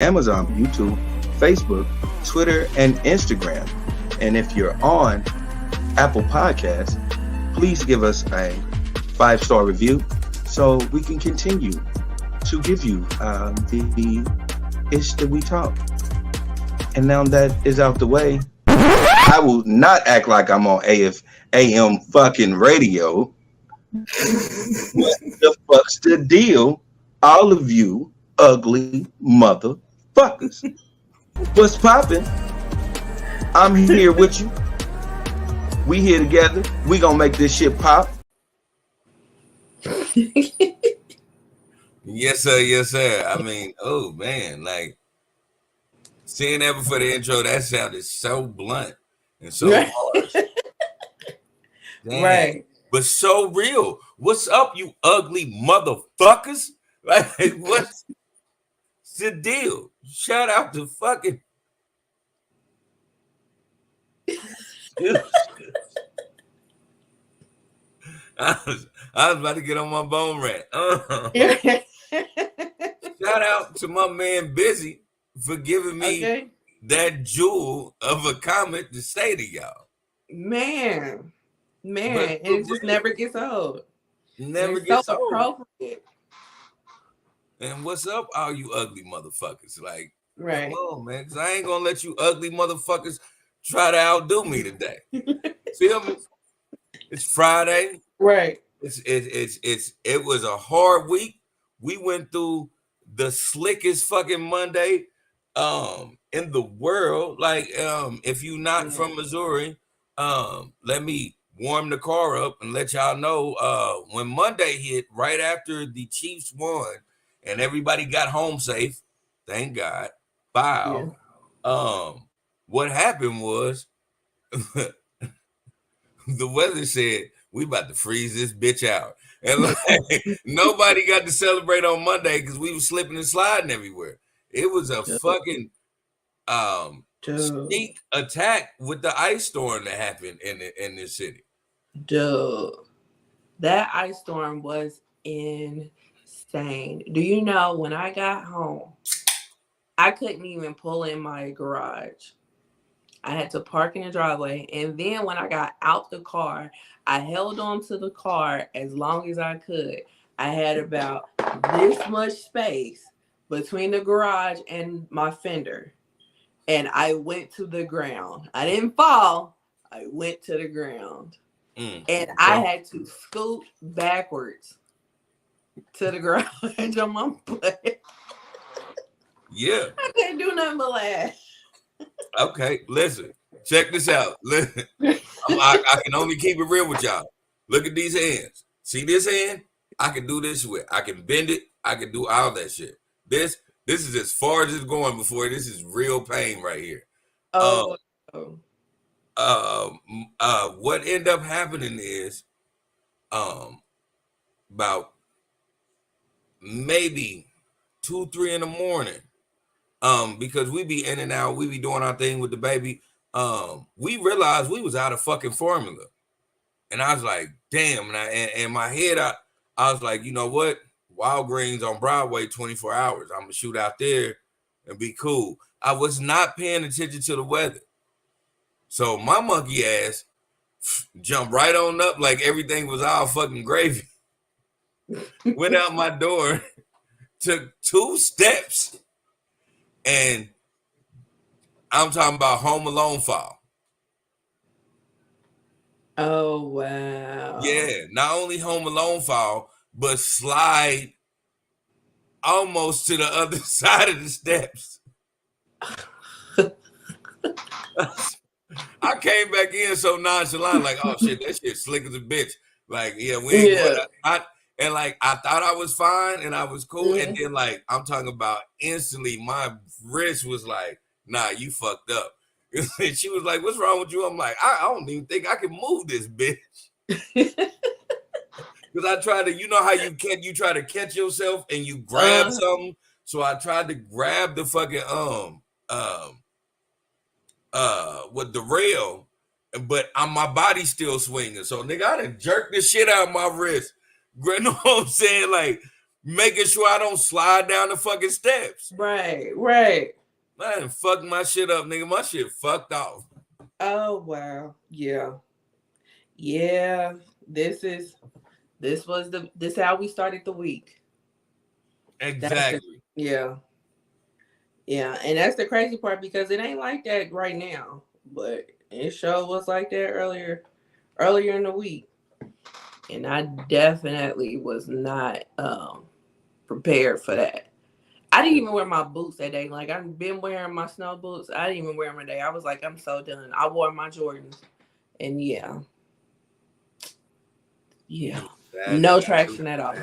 Amazon, YouTube, Facebook, Twitter, and Instagram. And if you're on Apple Podcasts, please give us a 5-star review so we can continue to give you the ish that we talk. And now that is out the way, I will not act like I'm on AM fucking radio. What the fuck's the deal? All of you ugly motherfuckers. What's poppin'? I'm here with you. We here together. We gonna make this shit pop. Yes, sir. Yes, sir. I mean, oh man, like seeing that before the intro, that sounded so blunt and so harsh. Damn. Right. But so real. What's up, you ugly motherfuckers? Like, what's the deal? Shout out to fucking. I was about to get on my bone rant. Shout out to my man Busy for giving me that jewel of a comment to say to y'all. Man, it just never gets old. Never gets old. Appropriate. And what's up, all you ugly motherfuckers? Like, right? Come on, man, because I ain't gonna let you ugly motherfuckers try to outdo me today. Feel me? It's Friday, right? It was a hard week. We went through the slickest fucking Monday in the world. Like, if you're not from Missouri, let me warm the car up and let y'all know when Monday hit, right after the Chiefs won and everybody got home safe, thank God. Wow. Yeah. What happened was the weather said we about to freeze this bitch out, and like, nobody got to celebrate on Monday because we were slipping and sliding everywhere. It was a fucking sneak attack with the ice storm that happened in this city. Dude, that ice storm was insane. Do you know when I got home, I couldn't even pull in my garage. I had to park in the driveway. And then when I got out the car, I held on to the car as long as I could. I had about this much space between the garage and my fender. And I went to the ground. I didn't fall. I went to the ground. And I had to scoot backwards to the garage on my butt. Yeah. I couldn't do nothing but laugh. Okay, listen. Check this out. Listen. I can only keep it real with y'all. Look at these hands. See this hand? I can do this with. I can bend it. I can do all that shit. This is as far as it's going before. This is real pain right here. What ended up happening is about maybe 2-3 in the morning, because we be in and out, we be doing our thing with the baby. We realized we was out of fucking formula, and I was like, damn. And in my head, I was like, you know what? Walgreens on Broadway, 24 hours. I'm gonna shoot out there and be cool. I was not paying attention to the weather, so my monkey ass jumped right on up like everything was all fucking gravy. Went out my door, took 2 steps, and I'm talking about Home Alone fall. Oh, wow. Yeah, not only Home Alone fall, but slide almost to the other side of the steps. I came back in so nonchalant, like, oh shit, that shit slick as a bitch. Like, yeah, we ain't going out. And like, I thought I was fine and I was cool. And then like, I'm talking about instantly, my wrist was like, nah, you fucked up. And she was like, what's wrong with you? I'm like, I don't even think I can move this bitch. Because I tried to, you know how you try to catch yourself and you grab something. So I tried to grab the fucking with the rail, but my body's still swinging. So nigga, I done jerked the shit out of my wrist. You know what I'm saying? Like, making sure I don't slide down the fucking steps. Right. I done fucked my shit up, nigga. My shit fucked off. Oh wow. Yeah. This how we started the week. Exactly. Yeah. And that's the crazy part because it ain't like that right now. But it sure was like that earlier in the week. And I definitely was not prepared for that. I didn't even wear my boots that day. Like, I've been wearing my snow boots. I didn't even wear them today. I was like, I'm so done. I wore my Jordans. And yeah. No traction at all.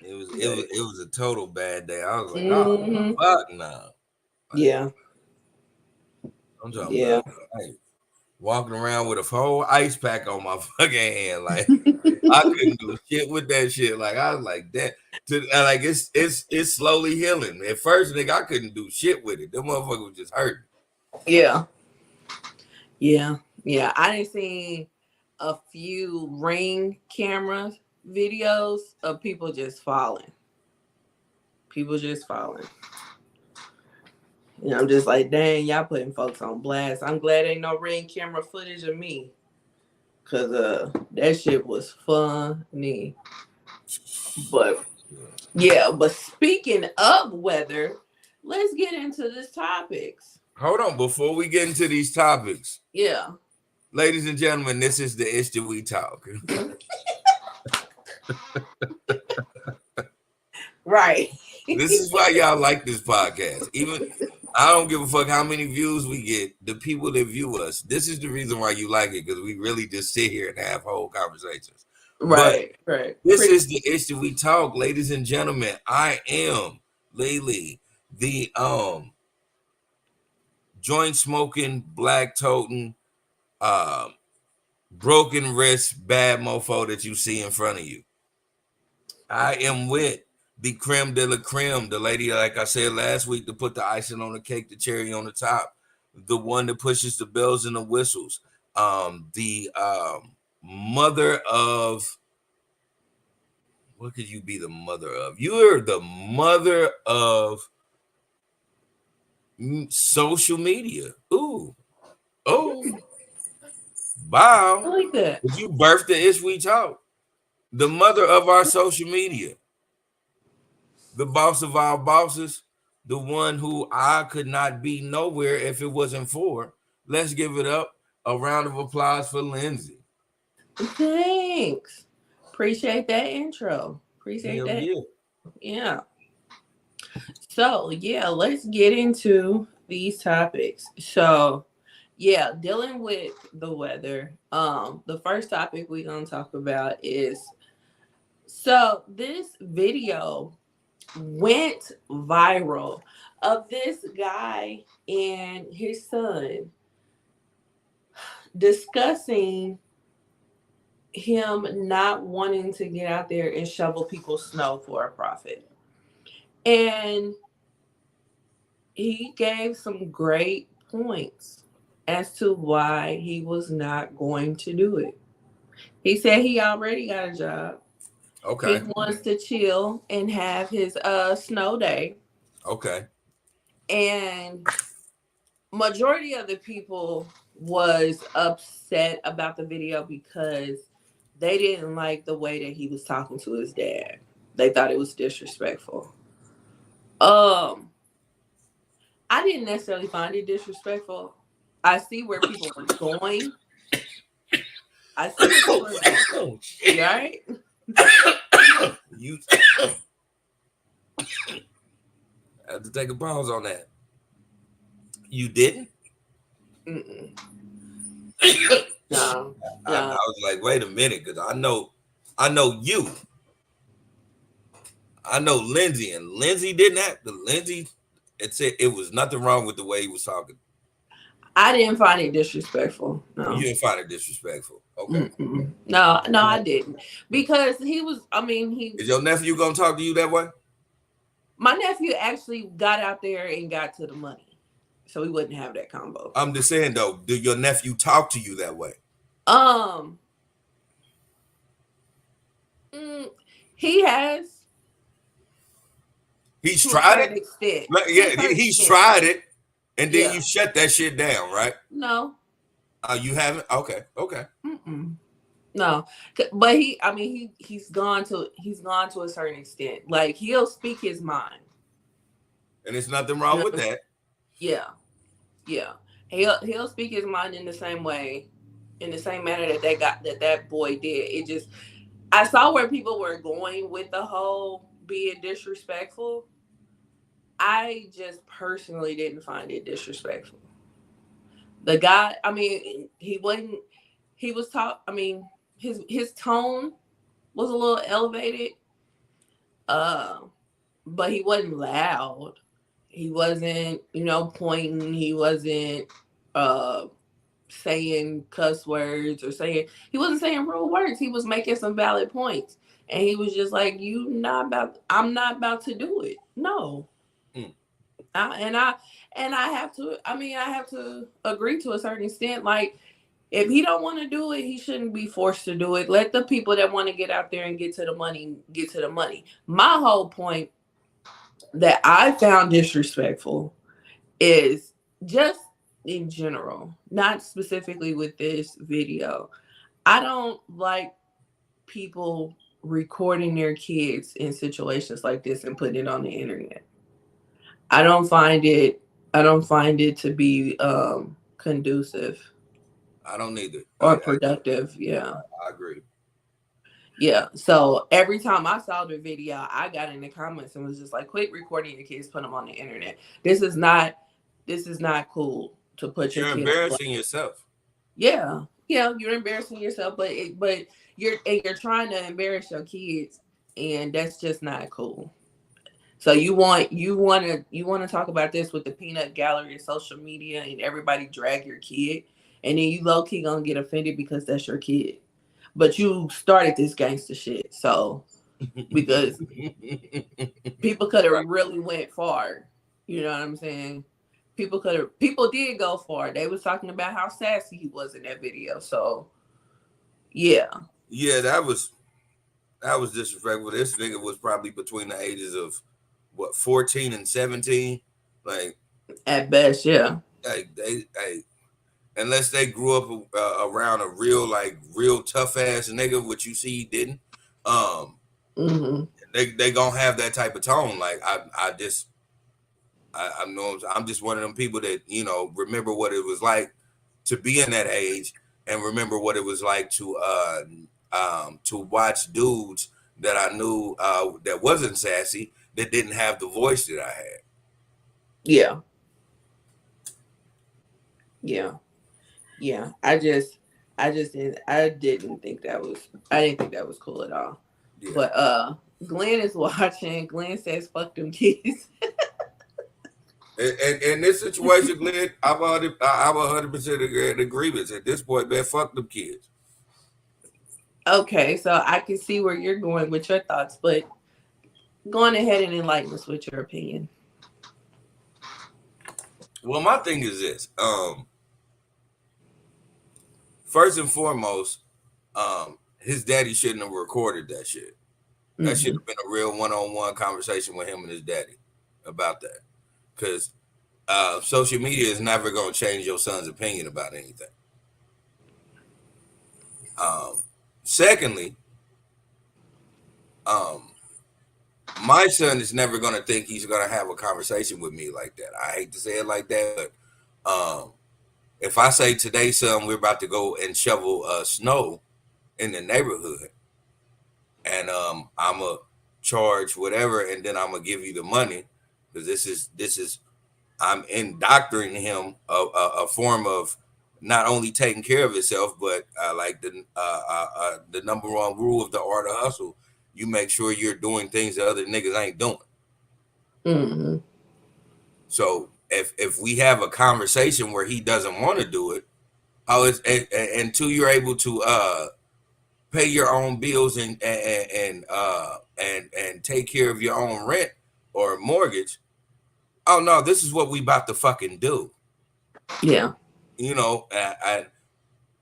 It was a total bad day. I was like, oh fuck no. Like, yeah. I'm talking about like, walking around with a whole ice pack on my fucking hand. Like I couldn't do shit with that shit. Like I was like that. Like it's slowly healing. At first, nigga, I couldn't do shit with it. That motherfucker was just hurting. Yeah. I didn't see a few Ring camera videos of people just falling. And I'm just like, dang, y'all putting folks on blast. I'm glad ain't no Ring camera footage of me. Cause that shit was funny. But speaking of weather, let's get into these topics. Hold on, before we get into these topics. Yeah. Ladies and gentlemen, this is the Ish That We Talk. Right. This is why y'all like this podcast. Even I don't give a fuck how many views we get. The people that view us, this is the reason why you like it, because we really just sit here and have whole conversations. Right. This is the Ish That We Talk, ladies and gentlemen. I am Lily, the joint smoking, black toting, broken wrist, bad mofo that you see in front of you. I am with the creme de la creme, the lady, like I said last week, to put the icing on the cake, the cherry on the top, the one that pushes the bells and the whistles, the mother of, what could you be the mother of? You're the mother of social media. Ooh. Oh. Wow. I like that. If you birthed the Ish We Talk, the mother of our social media, the boss of our bosses, the one who I could not be nowhere if it wasn't for. Let's give it up. A round of applause for Lindsay. Thanks. Appreciate that intro. Appreciate that. Yeah. So, let's get into these topics. So, dealing with the weather. The first topic we're going to talk about is, so this video went viral of this guy and his son discussing him not wanting to get out there and shovel people's snow for a profit. And he gave some great points as to why he was not going to do it. He said he already got a job. Okay. He wants to chill and have his snow day. Okay. And majority of the people was upset about the video because they didn't like the way that he was talking to his dad. They thought it was disrespectful. I didn't necessarily find it disrespectful. I see where people were going. I see where people were going. You all right? You have to take a pause on that. You didn't? Mm-mm. No. I was like, wait a minute, because I know you. I know Lindsay, and Lindsay didn't have to. Lindsay, it said it was nothing wrong with the way he was talking. I didn't find it disrespectful. No. You didn't find it disrespectful. Okay. Mm-mm. No, I didn't. Because he was, Is your nephew gonna talk to you that way? My nephew actually got out there and got to the money. So we wouldn't have that combo. I'm just saying though, did your nephew talk to you that way? He has He's to a tried it. certain extent. Like, To a yeah, certain he's extent. tried it, and then Yeah. you shut that shit down, right? No. You haven't. Okay. Mm-mm. No, but I mean, he's gone to a certain extent. Like he'll speak his mind. And there's nothing You wrong know? with that. Yeah, yeah. He'll speak his mind in the same way, in the same manner that boy did. It just I saw where people were going with the whole being disrespectful. I just personally didn't find it disrespectful. The guy, I mean, he wasn't. He was talk. I mean, his tone was a little elevated. Uh, but he wasn't loud. He wasn't, pointing. He wasn't uh saying cuss words or saying he wasn't saying rude words. He was making some valid points. And he was just like, I'm not about to do it. No. Mm. I have to I have to agree to a certain extent. Like if he don't want to do it, he shouldn't be forced to do it. Let the people that want to get out there and get to the money get to the money. My whole point that I found disrespectful is just in general, not specifically with this video. I don't like people recording their kids in situations like this and putting it on the internet. I don't find it to be conducive. I don't either. Or productive. Yeah. I agree. Yeah. So every time I saw the video, I got in the comments and was just like, quit recording your kids, put them on the internet. This is not cool to put your You're kids. embarrassing yourself. Yeah. Yeah, you're embarrassing yourself, but you're trying to embarrass your kids, and that's just not cool. So you want to talk about this with the peanut gallery of social media and everybody drag your kid, and then you low key gonna get offended because that's your kid. But you started this gangster shit, so because people could have really went far. You know what I'm saying? People did go far. They was talking about how sassy he was in that video. So yeah. Yeah, that was disrespectful. This nigga was probably between the ages of 14 and 17. Like At best, yeah. Like unless they grew up around a real tough ass nigga, which you see he didn't. Mm-hmm. They gonna have that type of tone. Like I know I'm just one of them people that remember what it was like to be in that age and remember what it was like to watch dudes that I knew that wasn't sassy, that didn't have the voice that I had. Yeah. Yeah. Yeah. I didn't think that was cool at all. Yeah. But Glenn is watching. Glenn says fuck them kids. And in this situation, Glenn, I'm 100% in agreement. At this point, man, fuck them kids. Okay, so I can see where you're going with your thoughts, but go on ahead and enlighten us with your opinion. Well, my thing is this. First and foremost, his daddy shouldn't have recorded that shit. That should have been a real one-on-one conversation with him and his daddy about that. Because social media is never going to change your son's opinion about anything. Secondly, my son is never going to think he's going to have a conversation with me like that. I hate to say it like that, but if I say today, son, we're about to go and shovel snow in the neighborhood, and I'm going to charge whatever, and then I'm going to give you the money, because this is I'm indoctrinating him a form of not only taking care of himself, but like the number one rule of the art of hustle, you make sure you're doing things that other niggas ain't doing. Mm-hmm. So if we have a conversation where he doesn't want to do it, until you're able to pay your own bills and take care of your own rent or mortgage. Oh no, this is what we about to fucking do. Yeah. You know,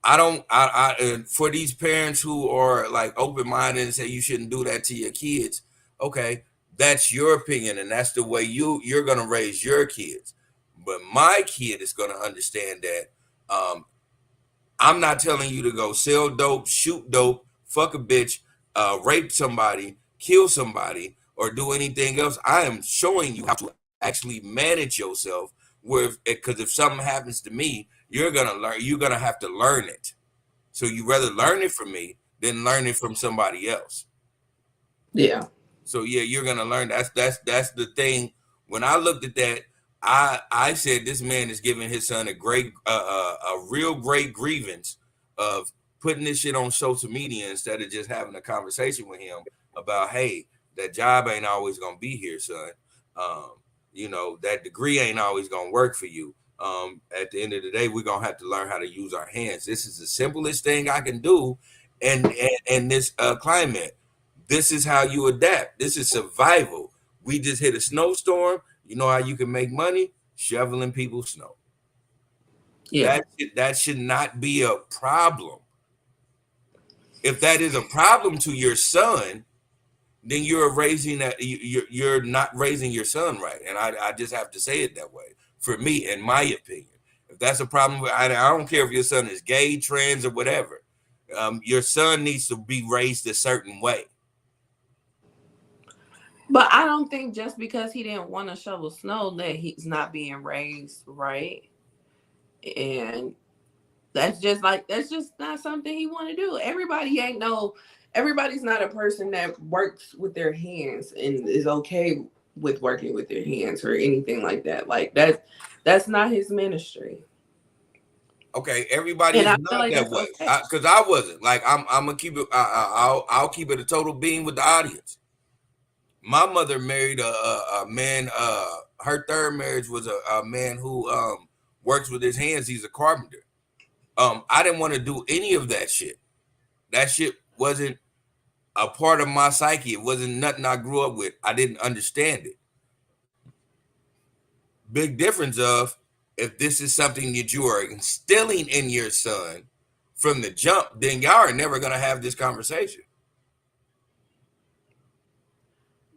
I don't. For these parents who are like open minded and say you shouldn't do that to your kids. Okay, that's your opinion, and that's the way you're gonna raise your kids. But my kid is gonna understand that. I'm not telling you to go sell dope, shoot dope, fuck a bitch, rape somebody, kill somebody, or do anything else. I am showing you how to actually manage yourself. Because if something happens to me, you're gonna learn. You're gonna have to learn it. So you rather learn it from me than learn it from somebody else. Yeah. So yeah, you're gonna learn. That's the thing. When I looked at that, I said this man is giving his son a real great grievance of putting this shit on social media instead of just having a conversation with him about, hey, that job ain't always gonna be here, son. That degree ain't always gonna work for you. At the end of the day, we're gonna have to learn how to use our hands. This is the simplest thing I can do, and this climate. This is how you adapt. This is survival. We just hit a snowstorm. You know how you can make money? Shoveling people's snow. Yeah. That should not be a problem. If that is a problem to your son, then you're not raising your son right. And I just have to say it that way. For me, in my opinion, if that's a problem, I don't care if your son is gay, trans, or whatever. Your son needs to be raised a certain way. But I don't think just because he didn't want to shovel snow that he's not being raised right. And that's just not something he want to do. Everybody's not a person that works with their hands and is okay with working with their hands or anything like that. Like that's not his ministry. Okay, everybody is not that way. Because I wasn't. Like I'm gonna keep it. I'll keep it a total beam with the audience. My mother married a man. Her third marriage was a man who works with his hands. He's a carpenter. I didn't want to do any of that shit. That shit wasn't a part of my psyche. It wasn't nothing I grew up with. I didn't understand it. Big difference of if this is something that you are instilling in your son from the jump, then y'all are never gonna have this conversation.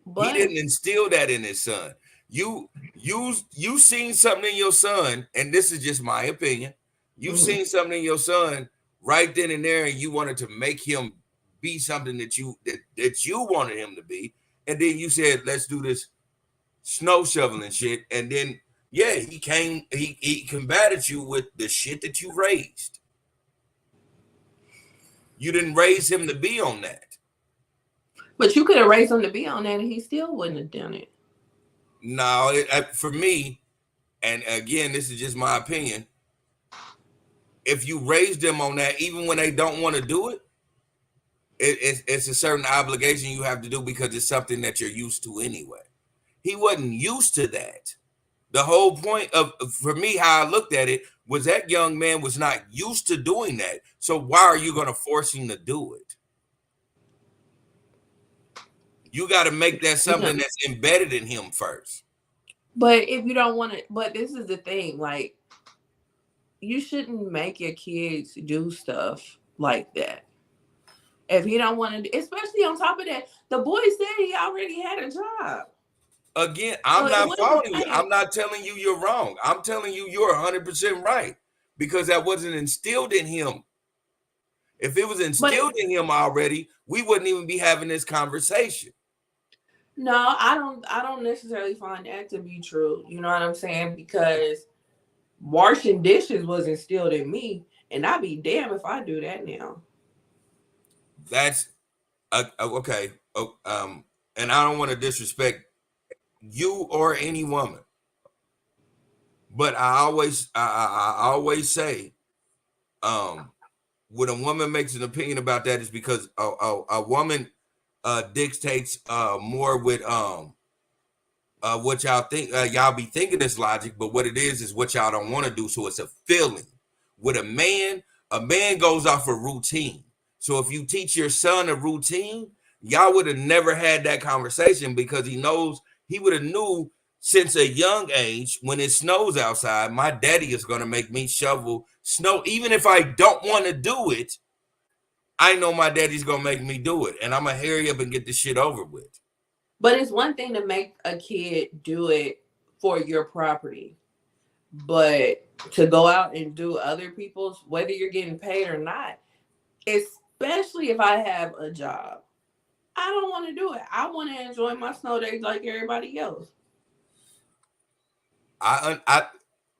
But he didn't instill that in his son. You seen something in your son, and this is just my opinion. You seen something in your son right then and there, and you wanted to make him be something that you wanted him to be, and then you said, "Let's do this snow shoveling shit," and then he combated you with the shit that you raised. You didn't raise him to be on that. But you could have raised him to be on that and he still wouldn't have done it. No, for me, and again, this is just my opinion. If you raise them on that, even when they don't want to do it, it's a certain obligation you have to do because it's something that you're used to anyway. He wasn't used to that. The whole point for me, how I looked at it, was that young man was not used to doing that. So why are you going to force him to do it? You got to make that something that's embedded in him first. But if you don't want to, but this is the thing, like, you shouldn't make your kids do stuff like that. If he don't want to, especially on top of that, the boy said he already had a job. Again, I'm not following you. I'm not telling you you're wrong. I'm telling you you're 100% right because that wasn't instilled in him. If it was instilled in him already, we wouldn't even be having this conversation. No, I don't necessarily find that to be true. You know what I'm saying? Because washing dishes was instilled in me, and I'd be damned if I do that now. That's okay. And I don't want to disrespect you or any woman, but I always say, when a woman makes an opinion about that, is because a woman dictates more with what y'all think. Y'all be thinking this logic, but what it is what y'all don't want to do. So it's a feeling. With a man goes off a routine. So if you teach your son a routine, y'all would have never had that conversation because he knows he would have knew since a young age, when it snows outside, my daddy is going to make me shovel snow. Even if I don't want to do it, I know my daddy's going to make me do it. And I'm going to hurry up and get this shit over with. But it's one thing to make a kid do it for your property. But to go out and do other people's, whether you're getting paid or not, especially if I have a job, I don't want to do it. I want to enjoy my snow days like everybody else.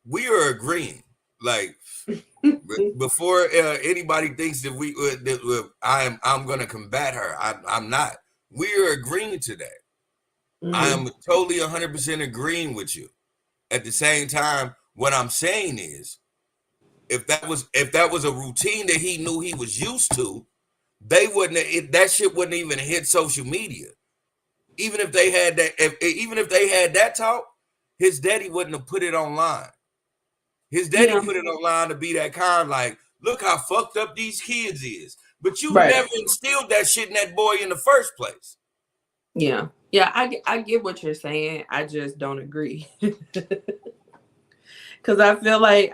We are agreeing. Like before anybody thinks that I'm going to combat her, I'm not. We are agreeing to that. Mm-hmm. I am totally 100% agreeing with you. At the same time, what I'm saying is, if that was a routine that he knew he was used to, that shit wouldn't even hit social media. Even if they had that talk, his daddy wouldn't have put it online. His daddy put it online to be that kind, like, look how fucked up these kids is. But you never instilled that shit in that boy in the first place. Yeah, I get what you're saying. I just don't agree. Because I feel like,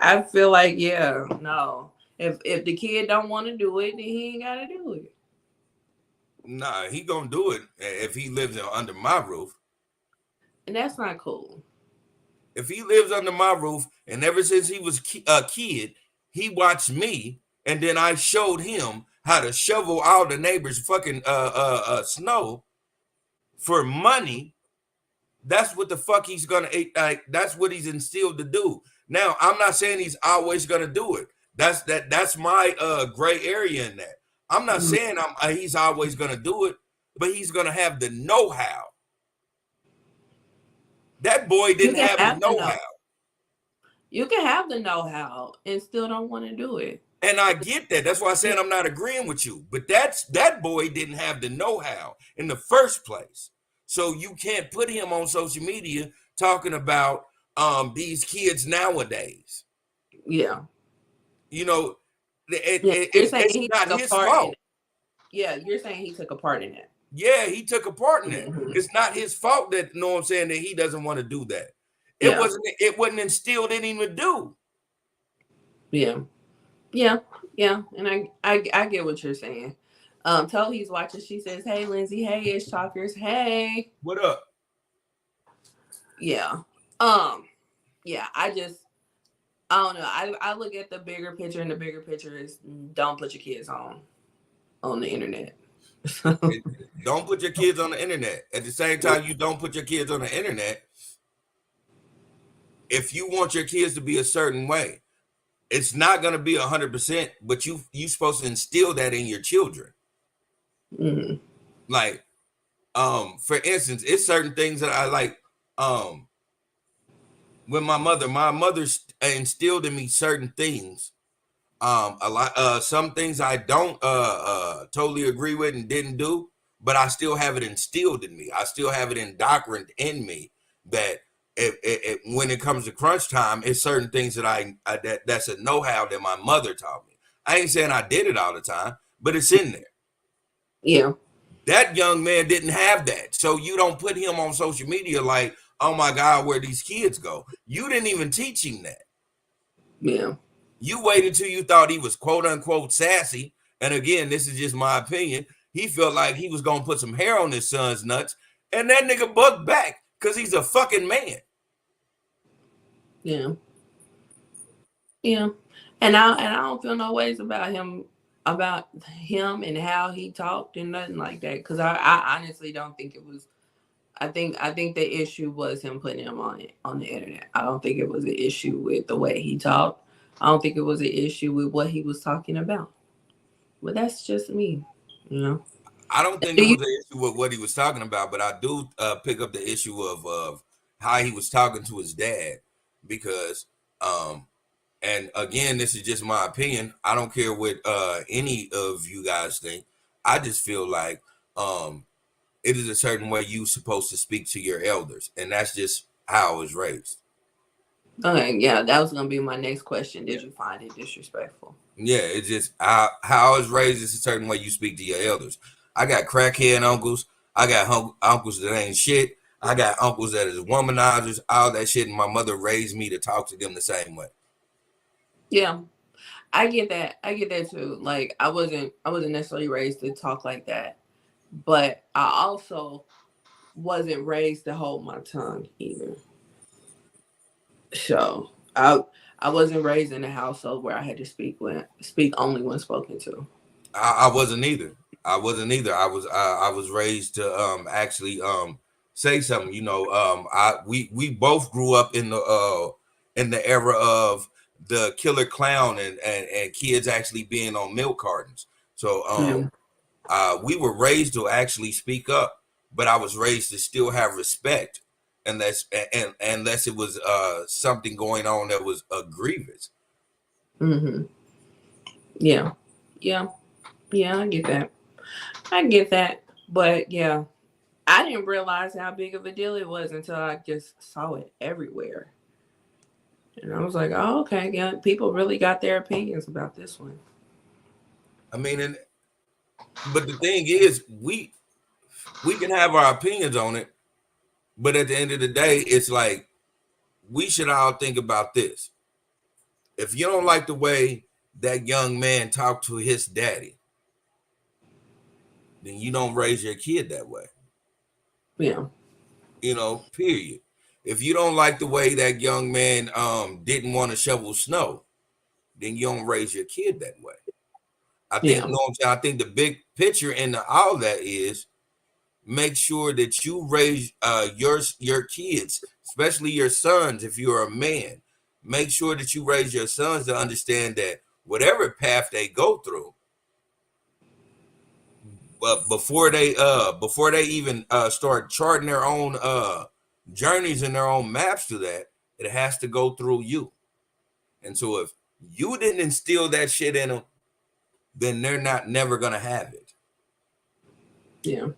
no. If the kid don't want to do it, then he ain't got to do it. Nah, he gonna do it if he lives under my roof. And that's not cool. If he lives under my roof, and ever since he was a kid, he watched me, and then I showed him how to shovel all the neighbors' fucking snow for money. That's what the fuck he's gonna. That's what he's instilled to do. Now, I'm not saying he's always gonna do it. That's my gray area in that. I'm not saying he's always gonna do it, but he's gonna have the know-how. That boy didn't have the know-how. You can have the know-how and still don't want to do it. And I get that. That's why I said I'm not agreeing with you. But that boy didn't have the know-how in the first place. So you can't put him on social media talking about these kids nowadays. Yeah. You know, it's not his fault. Yeah, you're saying he took a part in it. Yeah, he took a part in it. Mm-hmm. It's not his fault that, you know what I'm saying, that he doesn't want to do that. It wasn't instilled in him to do. Yeah. And I get what you're saying. Tohi's watching. She says, "Hey, Lindsay. Hey, Ish Talkers. Hey. What up?" Yeah. Yeah. I don't know. I look at the bigger picture, and the bigger picture is don't put your kids on the internet. Don't put your kids on the internet. At the same time, you don't put your kids on the internet. If you want your kids to be a certain way, it's not going to be 100%, but you supposed to instill that in your children. Mm-hmm. Like, for instance, it's certain things that I like. When my mother instilled in me certain things. A lot, some things I don't totally agree with and didn't do, but I still have it instilled in me. I still have it indoctrinated in me that if when it comes to crunch time, it's certain things that that's a know-how that my mother taught me. I ain't saying I did it all the time, but it's in there. Yeah. That young man didn't have that. So you don't put him on social media like, oh my God, where these kids go. You didn't even teach him that. Yeah. You waited till you thought he was quote unquote sassy. And again, this is just my opinion. He felt like he was going to put some hair on his son's nuts. And that nigga bucked back because he's a fucking man. Yeah. Yeah. And I don't feel no ways about him and how he talked and nothing like that. Because I honestly don't think it was. I think the issue was him putting him on the internet. I don't think it was an issue with the way he talked. I don't think it was an issue with what he was talking about. But that's just me, you know. I don't think it was an issue with what he was talking about, but I do pick up the issue of how he was talking to his dad because, and again, this is just my opinion. I don't care what any of you guys think. I just feel like it is a certain way you're supposed to speak to your elders, and that's just how I was raised. Okay, yeah, that was gonna be my next question. Did you find it disrespectful? Yeah, it's just how I was raised is a certain way you speak to your elders. I got crackhead uncles. I got uncles that ain't shit. I got uncles that is womanizers, all that shit, and my mother raised me to talk to them the same way. Yeah, I get that. I get that too. Like I wasn't necessarily raised to talk like that, but I also wasn't raised to hold my tongue either. So I wasn't raised in a household where I had to speak only when spoken to. I wasn't either. I wasn't either. I was raised to actually say something. You know, we both grew up in the era of the killer clown and kids actually being on milk cartons. So Yeah. we were raised to actually speak up, but I was raised to still have respect unless it was something going on that was a grievous. Mm-hmm. Yeah. Yeah. Yeah, I get that. I get that. But yeah, I didn't realize how big of a deal it was until I just saw it everywhere. And I was like, oh, okay, yeah, people really got their opinions about this one. I mean, but the thing is, we can have our opinions on it, but at the end of the day, it's like we should all think about this. If you don't like the way that young man talked to his daddy, then you don't raise your kid that way. Yeah. You know, period. If you don't like the way that young man didn't want to shovel snow, then you don't raise your kid that way. I think, Yeah. you know what I'm saying? I think the big picture in all that is make sure that you raise your kids, especially your sons if you're a man. Make sure that you raise your sons to understand that whatever path they go through, but before they even start charting their own journeys and their own maps to that, it has to go through you. And so if you didn't instill that shit in them, then they're not never gonna have it. Yeah.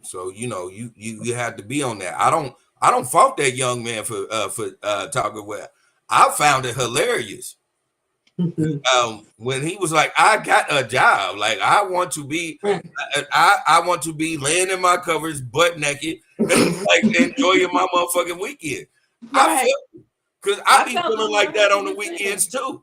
So you know you have to be on that. I don't fault that young man for talking well. I found it hilarious. When he was like, I got a job. Like I want to be I want to be laying in my covers butt naked like enjoying my motherfucking weekend. I Right. feel because I be felt feeling the like that on the 100%. weekends too.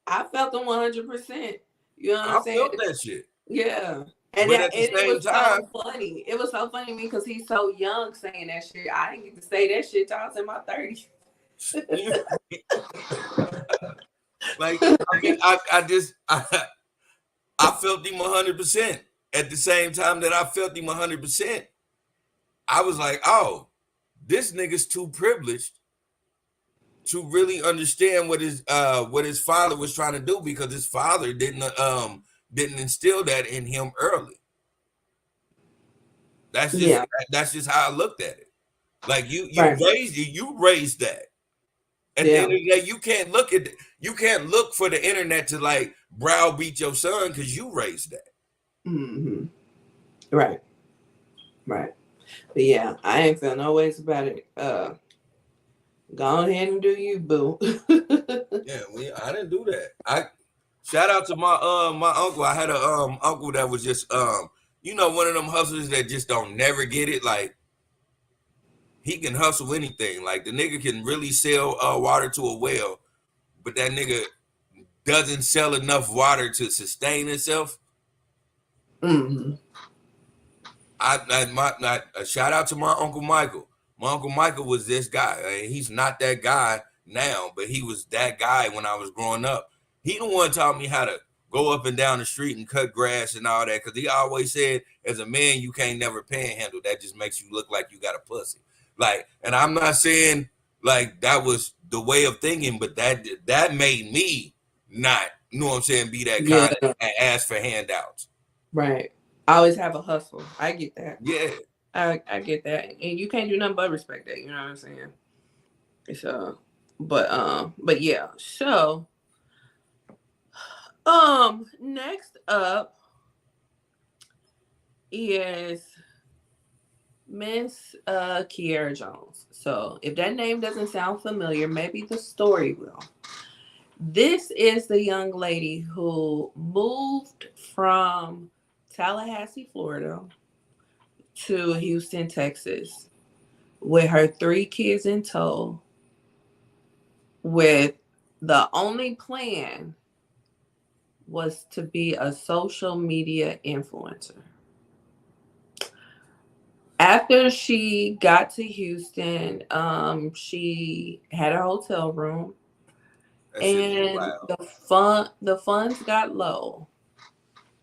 I felt them 100%. You know what I I'm saying? felt that shit. Yeah. And But at the it same was time, so funny. It was so funny to me because he's so young saying that shit. I didn't get to say that shit till I was in my 30s. like I mean, I felt him 100%. At the same time that I felt him 100%, I was like, oh, this nigga's too privileged to really understand what his father was trying to do because his father didn't instill that in him early. That's just how I looked at it. Like you raised that. At the end of the day, you can't look for the internet to like browbeat your son because you raised that. Mm-hmm. Right. Right. But yeah, I ain't feel no ways about it. Go ahead and do you, boo. Yeah, I didn't do that. I shout out to my uncle. I had a uncle that was just one of them hustlers that just don't never get it. Like he can hustle anything. Like the nigga can really sell water to a well, but that nigga doesn't sell enough water to sustain itself. Mm-hmm. A shout out to my Uncle Michael. My Uncle Michael was this guy. I mean, he's not that guy now, but he was that guy when I was growing up. He the one taught me how to go up and down the street and cut grass and all that. Because he always said, as a man, you can't never panhandle. That just makes you look like you got a pussy. Like, and I'm not saying like that was the way of thinking, but that made me not, you know what I'm saying, be that kind and ask for handouts. Right. I always have a hustle. I get that. Yeah. I get that. And you can't do nothing but respect that, you know what I'm saying? So but yeah. So next up is Miss Kiara Jones. So if that name doesn't sound familiar, maybe the story will. This is the young lady who moved from Tallahassee, Florida, to Houston, Texas, with her 3 kids in tow, with the only plan was to be a social media influencer. After she got to Houston, she had a hotel room, and the funds got low,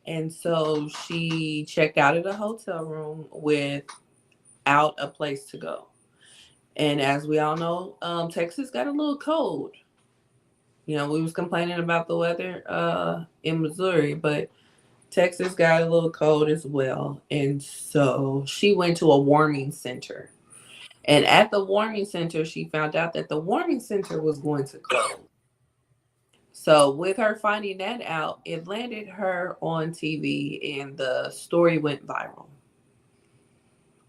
and so she checked out of the hotel room without a place to go. And as we all know, Texas got a little cold. You know, we was complaining about the weather in Missouri, but Texas got a little cold as well. And so she went to a warming center. And at the warming center, she found out that the warming center was going to close. So with her finding that out, it landed her on TV and the story went viral.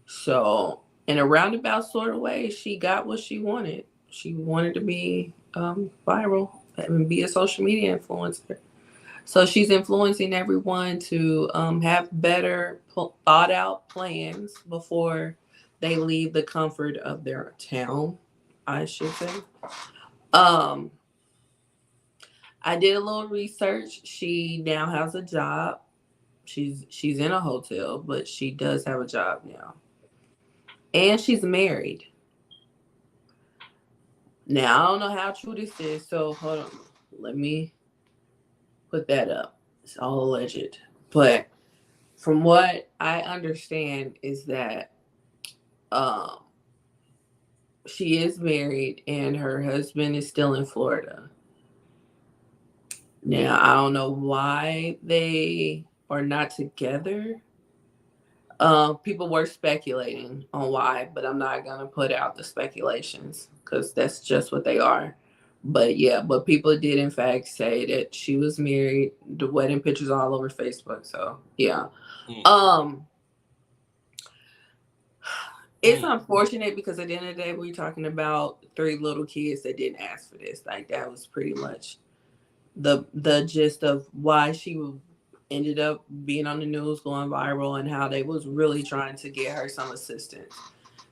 So in a roundabout sort of way, she got what she wanted. She wanted to be viral and be a social media influencer. So she's influencing everyone to have better thought out plans before they leave the comfort of their town, I should say. I did a little research. She now has a job. She's in a hotel, but she does have a job now. And she's married. Now, I don't know how true this is, so hold on. Let me put that up. It's all alleged. But from what I understand is that she is married and her husband is still in Florida. Now, I don't know why they are not together. People were speculating on why, but I'm not going to put out the speculations because that's just what they are. But yeah, but people did in fact say that she was married. The wedding pictures all over Facebook. So yeah. It's unfortunate because at the end of the day, we're talking about 3 little kids that didn't ask for this. Like that was pretty much the gist of why she ended up being on the news, going viral, and how they was really trying to get her some assistance.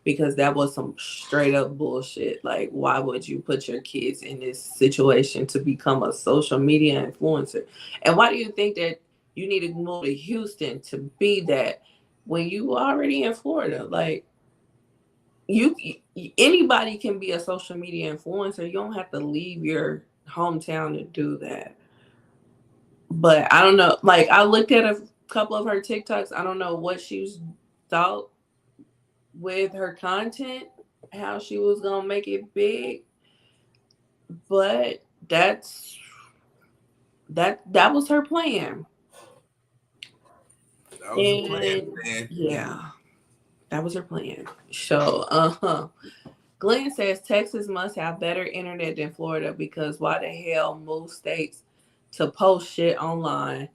Because that was some straight up bullshit. Like, why would you put your kids in this situation to become a social media influencer? And why do you think that you need to move to Houston to be that when you already in Florida? Like, anybody can be a social media influencer. You don't have to leave your hometown to do that. But I don't know. Like, I looked at a couple of her TikToks. I don't know what she thought with her content, how she was gonna make it big, but that was her plan. That was her plan, man. Yeah, that was her plan. So Glenn says Texas must have better internet than Florida because why the hell move states to post shit online?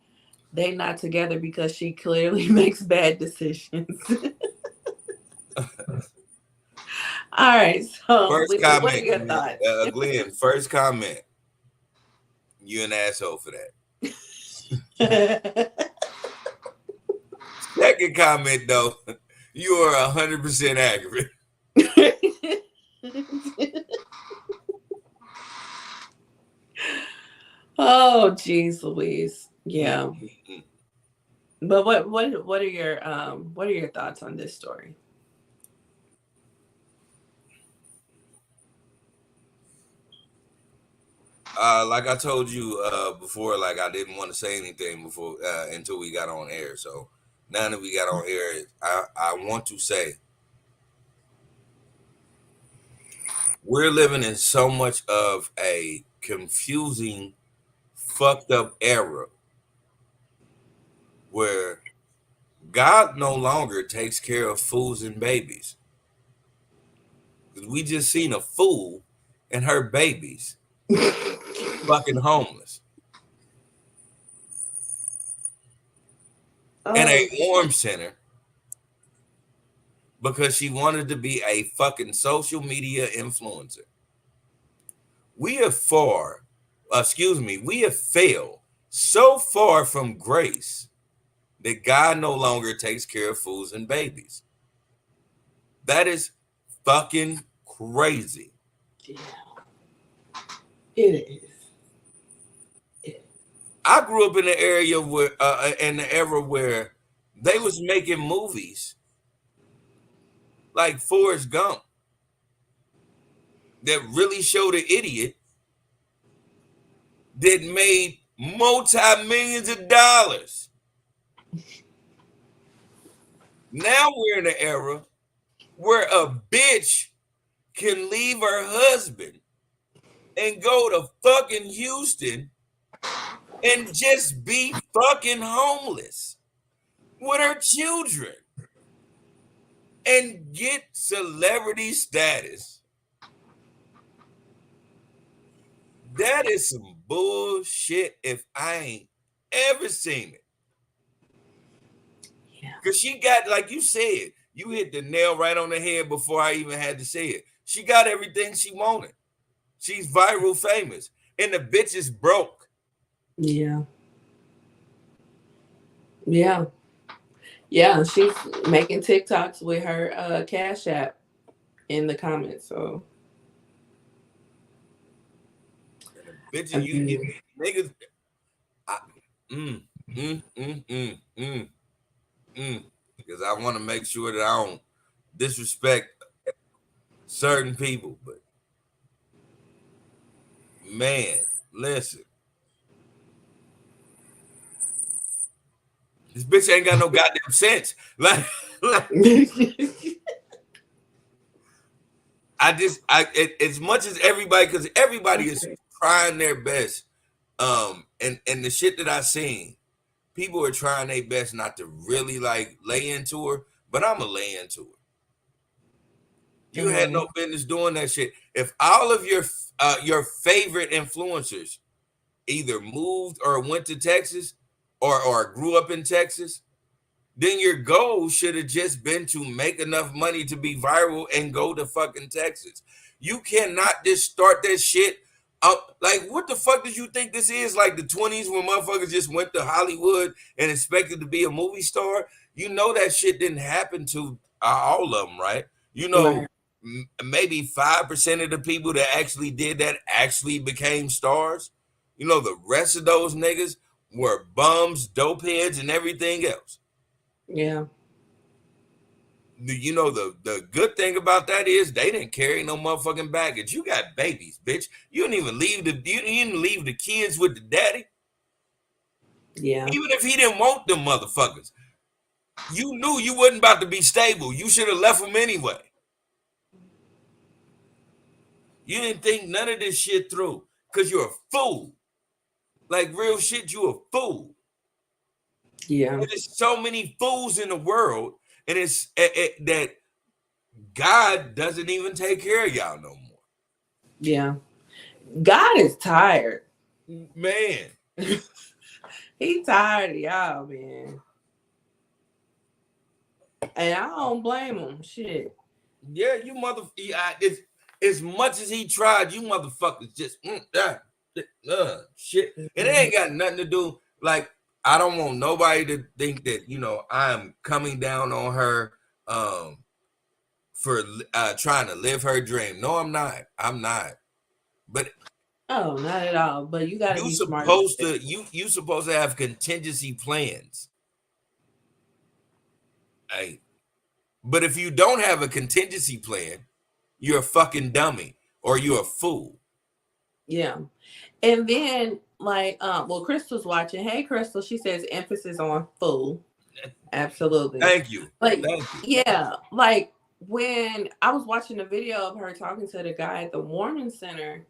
They not together because she clearly makes bad decisions. All right, so first comment, what are your thoughts? Glenn, first comment. You an asshole for that. Second comment, though, you are 100% accurate. Oh, geez, Louise. Yeah. But what are your thoughts on this story? Like I told you before, like I didn't want to say anything before until we got on air. So now that we got on air, I want to say we're living in so much of a confusing, fucked up era where God no longer takes care of fools and babies. We just seen a fool and her babies fucking homeless in a warm center because she wanted to be a fucking social media influencer. We have failed so far from grace that God no longer takes care of fools and babies. That is fucking crazy. Yeah, it is. I grew up in the area where, in the era where they was making movies like Forrest Gump that really showed an idiot that made multi-millions of dollars. Now we're in an era where a bitch can leave her husband and go to fucking Houston and just be fucking homeless with her children and get celebrity status. That is some bullshit if I ain't ever seen it. Yeah. Because she got, like you said, you hit the nail right on the head before I even had to say it. She got everything she wanted. She's viral famous. And the bitch is broke. Yeah. Yeah. Yeah. She's making TikToks with her Cash App in the comments. So Bitches, you niggas. Because I want to make sure that I don't disrespect certain people. But man, listen. This bitch ain't got no goddamn sense. Like as much as everybody, because everybody is trying their best. And the shit that I seen, people are trying their best not to really like lay into her, but I'ma lay into her. You had no business doing that shit. If all of your favorite influencers either moved or went to Texas or grew up in Texas, then your goal should have just been to make enough money to be viral and go to fucking Texas. You cannot just start that shit up. Like, what the fuck did you think this is? Like the 20s when motherfuckers just went to Hollywood and expected to be a movie star? You know that shit didn't happen to all of them, right? You know, Right. Maybe 5% of the people that actually did that actually became stars. You know, the rest of those niggas were bums, dope heads, and everything else. Yeah. You know, the good thing about that is they didn't carry no motherfucking baggage. You got babies, bitch. You didn't even leave the kids with the daddy. Yeah. Even if he didn't want them motherfuckers, you knew you wasn't about to be stable. You should have left them anyway. You didn't think none of this shit through because you're a fool. Like real shit, you a fool. Yeah. There's so many fools in the world, and it's that God doesn't even take care of y'all no more. Yeah. God is tired. Man. He tired of y'all, man. And I don't blame him. Shit. Yeah, you as much as he tried, you motherfuckers just shit. And it ain't got nothing to do. Like, I don't want nobody to think that, you know, I'm coming down on her for trying to live her dream. No, I'm not. I'm not. But Oh, not at all. But you gotta you be smart. supposed to you supposed to have contingency plans. Hey. But if you don't have a contingency plan, you're a fucking dummy or you're a fool. Yeah. And then like well, Crystal's watching. Hey Crystal, she says emphasis on fool. Absolutely. Thank you. Like, Thank you. yeah, like when I was watching the video of her talking to the guy at the warming center,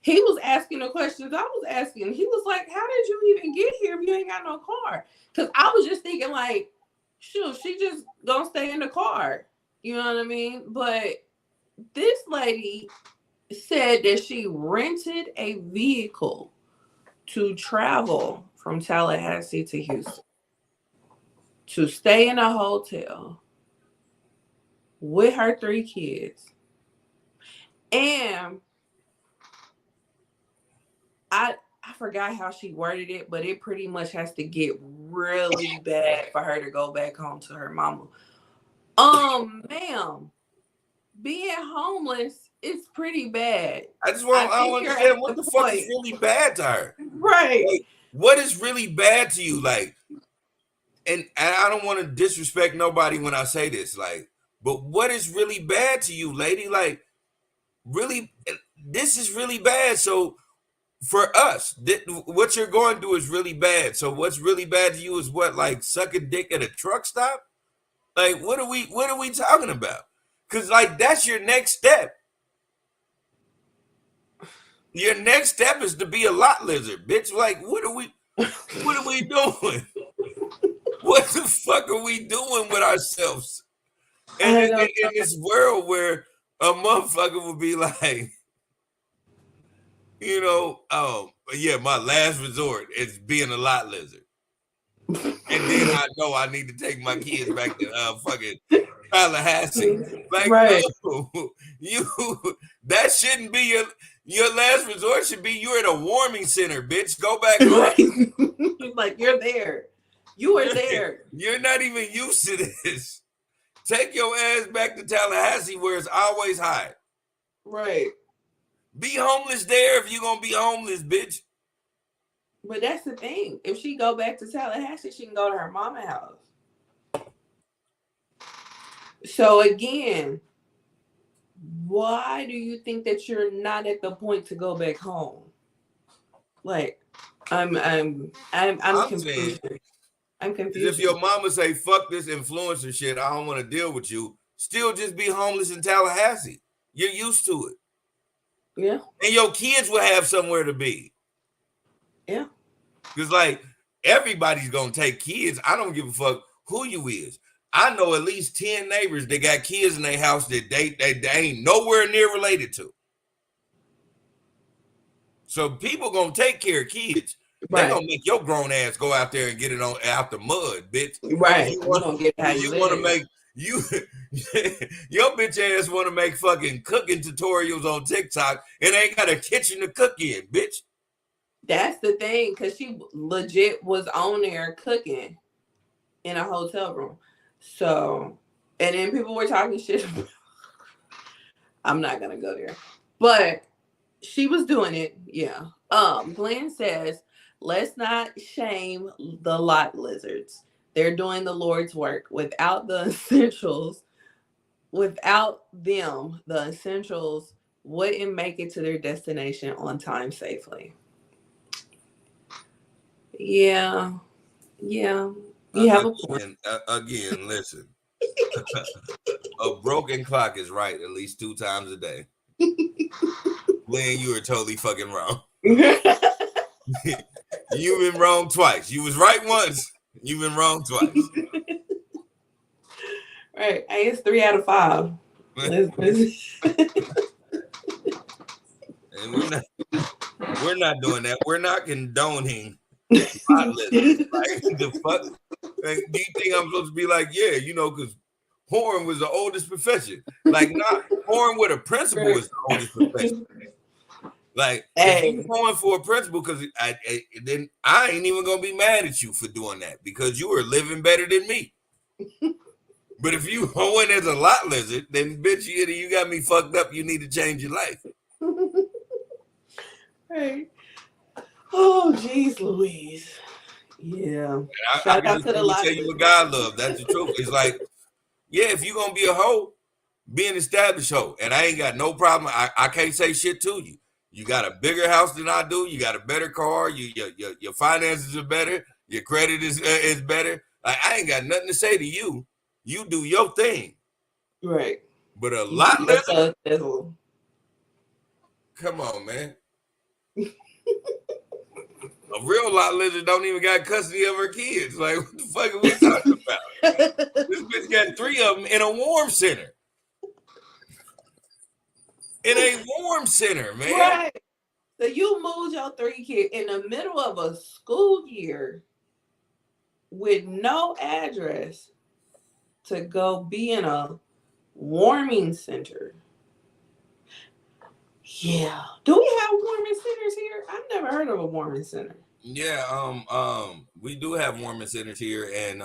he was asking the questions I was asking. He was like, how did you even get here if you ain't got no car? Because I was just thinking like, shoot, she just gonna stay in the car. You know what I mean? But this lady said that she rented a vehicle to travel from Tallahassee to Houston to stay in a hotel with her 3 kids. And I forgot how she worded it, but it pretty much has to get really bad for her to go back home to her mama. Ma'am, being homeless is pretty bad. I don't understand what the fuck is really bad to her. Right. Like, what is really bad to you? Like, and I don't want to disrespect nobody when I say this, like, but what is really bad to you, lady? Like, really, this is really bad. So for us, what you're going through is really bad. So what's really bad to you is what, like sucking dick at a truck stop? Like, what are we talking about? Because like that's your next step. Your next step is to be a lot lizard, bitch. Like, what are we doing? What the fuck are we doing with ourselves? And in this world where a motherfucker would be like, you know, yeah, my last resort is being a lot lizard. And then I know I need to take my kids back to fucking Tallahassee. Like, right. No, that shouldn't be your last resort. Should be you're at a warming center, bitch. Go back home. Like, you're there. You were there. You're not even used to this. Take your ass back to Tallahassee where it's always hot. Right. Be homeless there if you're gonna be homeless, bitch. But that's the thing. If she go back to Tallahassee, she can go to her mama's house. So again, why do you think that you're not at the point to go back home? Like, I'm confused. I'm confused. If your mama say, fuck this influencer shit, I don't want to deal with you, still just be homeless in Tallahassee. You're used to it. Yeah. And your kids will have somewhere to be. Yeah. Because, like, everybody's going to take kids. I don't give a fuck who you is. I know at least 10 neighbors that got kids in their house that they ain't nowhere near related to. So people going to take care of kids. Right. They're going to make your grown ass go out there and get it out the mud, bitch. Right. You want to make your bitch ass want to make fucking cooking tutorials on TikTok and ain't got a kitchen to cook in, bitch. That's the thing, because she legit was on there cooking in a hotel room. So, and then people were talking shit. I'm not going to go there. But she was doing it. Yeah. Glenn says, let's not shame the lot lizards. They're doing the Lord's work. Without the essentials, without them, the essentials wouldn't make it to their destination on time safely. Yeah. Yeah. You have a point. Again, listen. A broken clock is right at least 2 times a day. Glenn, you were totally fucking wrong. You've been wrong twice. You was right once. You've been wrong twice. Right. Hey, it's 3 out of 5. And we're not doing that. We're not condoning. Like, the fuck? Like, do you think I'm supposed to be like, yeah, you know, because porn was the oldest profession. Like, not porn with a principal is the oldest profession. Like, if you're going for a principal, because then I ain't even gonna be mad at you for doing that because you were living better than me. But if you hoeing as a lot lizard, then bitch, you got me fucked up. You need to change your life. Right. Oh, geez, Louise. Yeah. Shout out to the lot. Tell you what God love. That's the truth. It's like, yeah, if you're gonna be a hoe, be an established hoe, and I ain't got no problem. I can't say shit to you. You got a bigger house than I do. You got a better car. Your finances are better. Your credit is better. Like, I ain't got nothing to say to you. You do your thing. Right. But a lot lizard. Come on, man. A real lot lizard don't even got custody of her kids. Like, what the fuck are we talking about? This bitch got 3 of them in a warm center. In a warm center, man. Right. So you moved your 3 kids in the middle of a school year with no address to go be in a warming center. Yeah. Do we have warming centers here? I've never heard of a warming center. Yeah, we do have warming centers here, and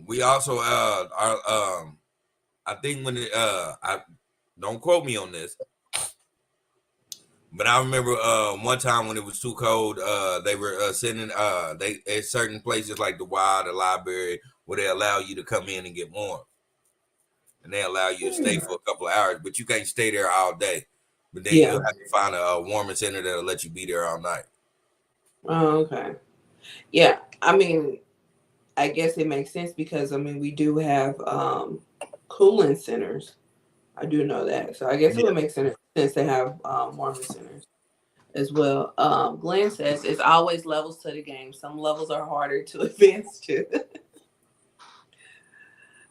We also I think when I don't quote me on this, but I remember one time when it was too cold, they were sending they at certain places like the Y, the library, where they allow you to come in and get warm, and they allow you to stay for a couple of hours, but you can't stay there all day. But then you Yeah. have to find a warming center that'll let you be there all night. Oh, okay. Yeah. I mean, I guess it makes sense because I mean we do have cooling centers. I do know that. So I guess it Yeah. would make sense to have warming centers as well. Glenn says it's always levels to the game. Some levels are harder to advance to.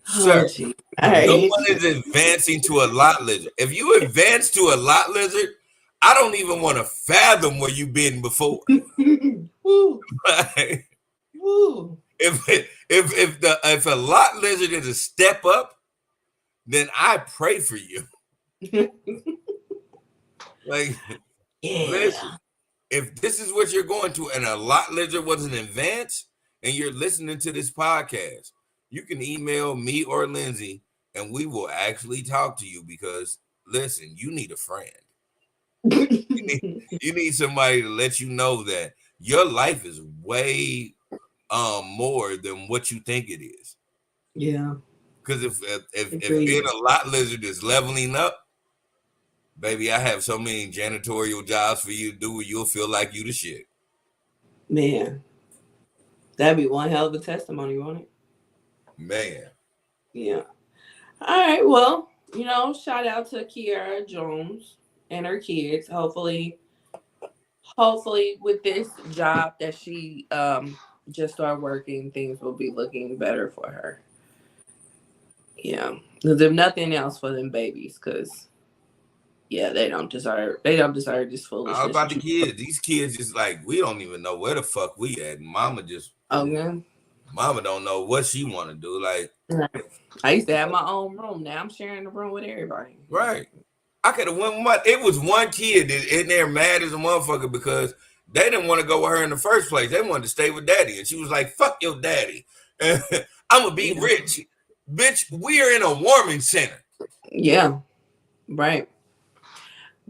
Sir, Oh gee. All no right. one is advancing to a lot lizard. If you advance to a lot lizard, I don't even want to fathom where you've been before. Woo. Like, Woo. if a lot lizard is a step up, then I pray for you. Like, Yeah. listen, if this is what you're going to, and a lot lizard was an advance, and you're listening to this podcast, you can email me or Lindsay, and we will actually talk to you because listen, you need a friend. You need somebody to let you know that your life is way more than what you think it is. Yeah. Because if Agreed. being a lot lizard is leveling up, baby, I have so many janitorial jobs for you to do where you'll feel like you the shit. Man. That'd be one hell of a testimony, won't it? Man. Yeah. All right. Well, shout out to Kiara Jones and her kids. Hopefully with this job that she just started working, things will be looking better for her. Yeah. Because if nothing else for them babies, because yeah, they don't deserve this foolishness. How about the kids? These kids just like, we don't even know where the fuck we at. Mama don't know what she want to do. Like, I used to have my own room. Now I'm sharing the room with everybody. right. I could have went with it was one kid that in there mad as a motherfucker because they didn't want to go with her in the first place. They wanted to stay with daddy. And she was like, fuck your daddy. I'm going to be rich. Bitch, we are in a warming center. Yeah. Right.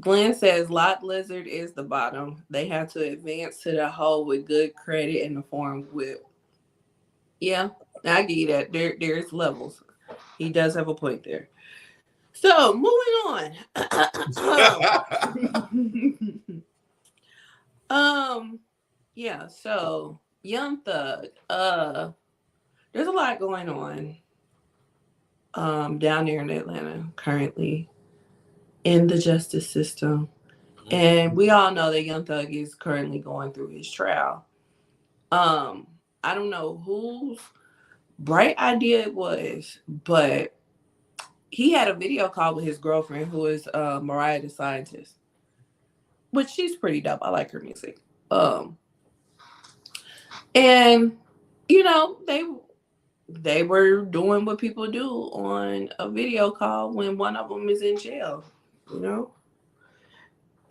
Glenn says lot lizard is the bottom. They have to advance to the hole with good credit and the form whip. Yeah, I get you that. There's levels. He does have a point there. So moving on. Yeah, so Young Thug. There's a lot going on down there in Atlanta currently in the justice system. And we all know that Young Thug is currently going through his trial. I don't know whose bright idea it was, but he had a video call with his girlfriend, who is Mariah the Scientist, which she's pretty dope. I like her music. And they were doing what people do on a video call when one of them is in jail.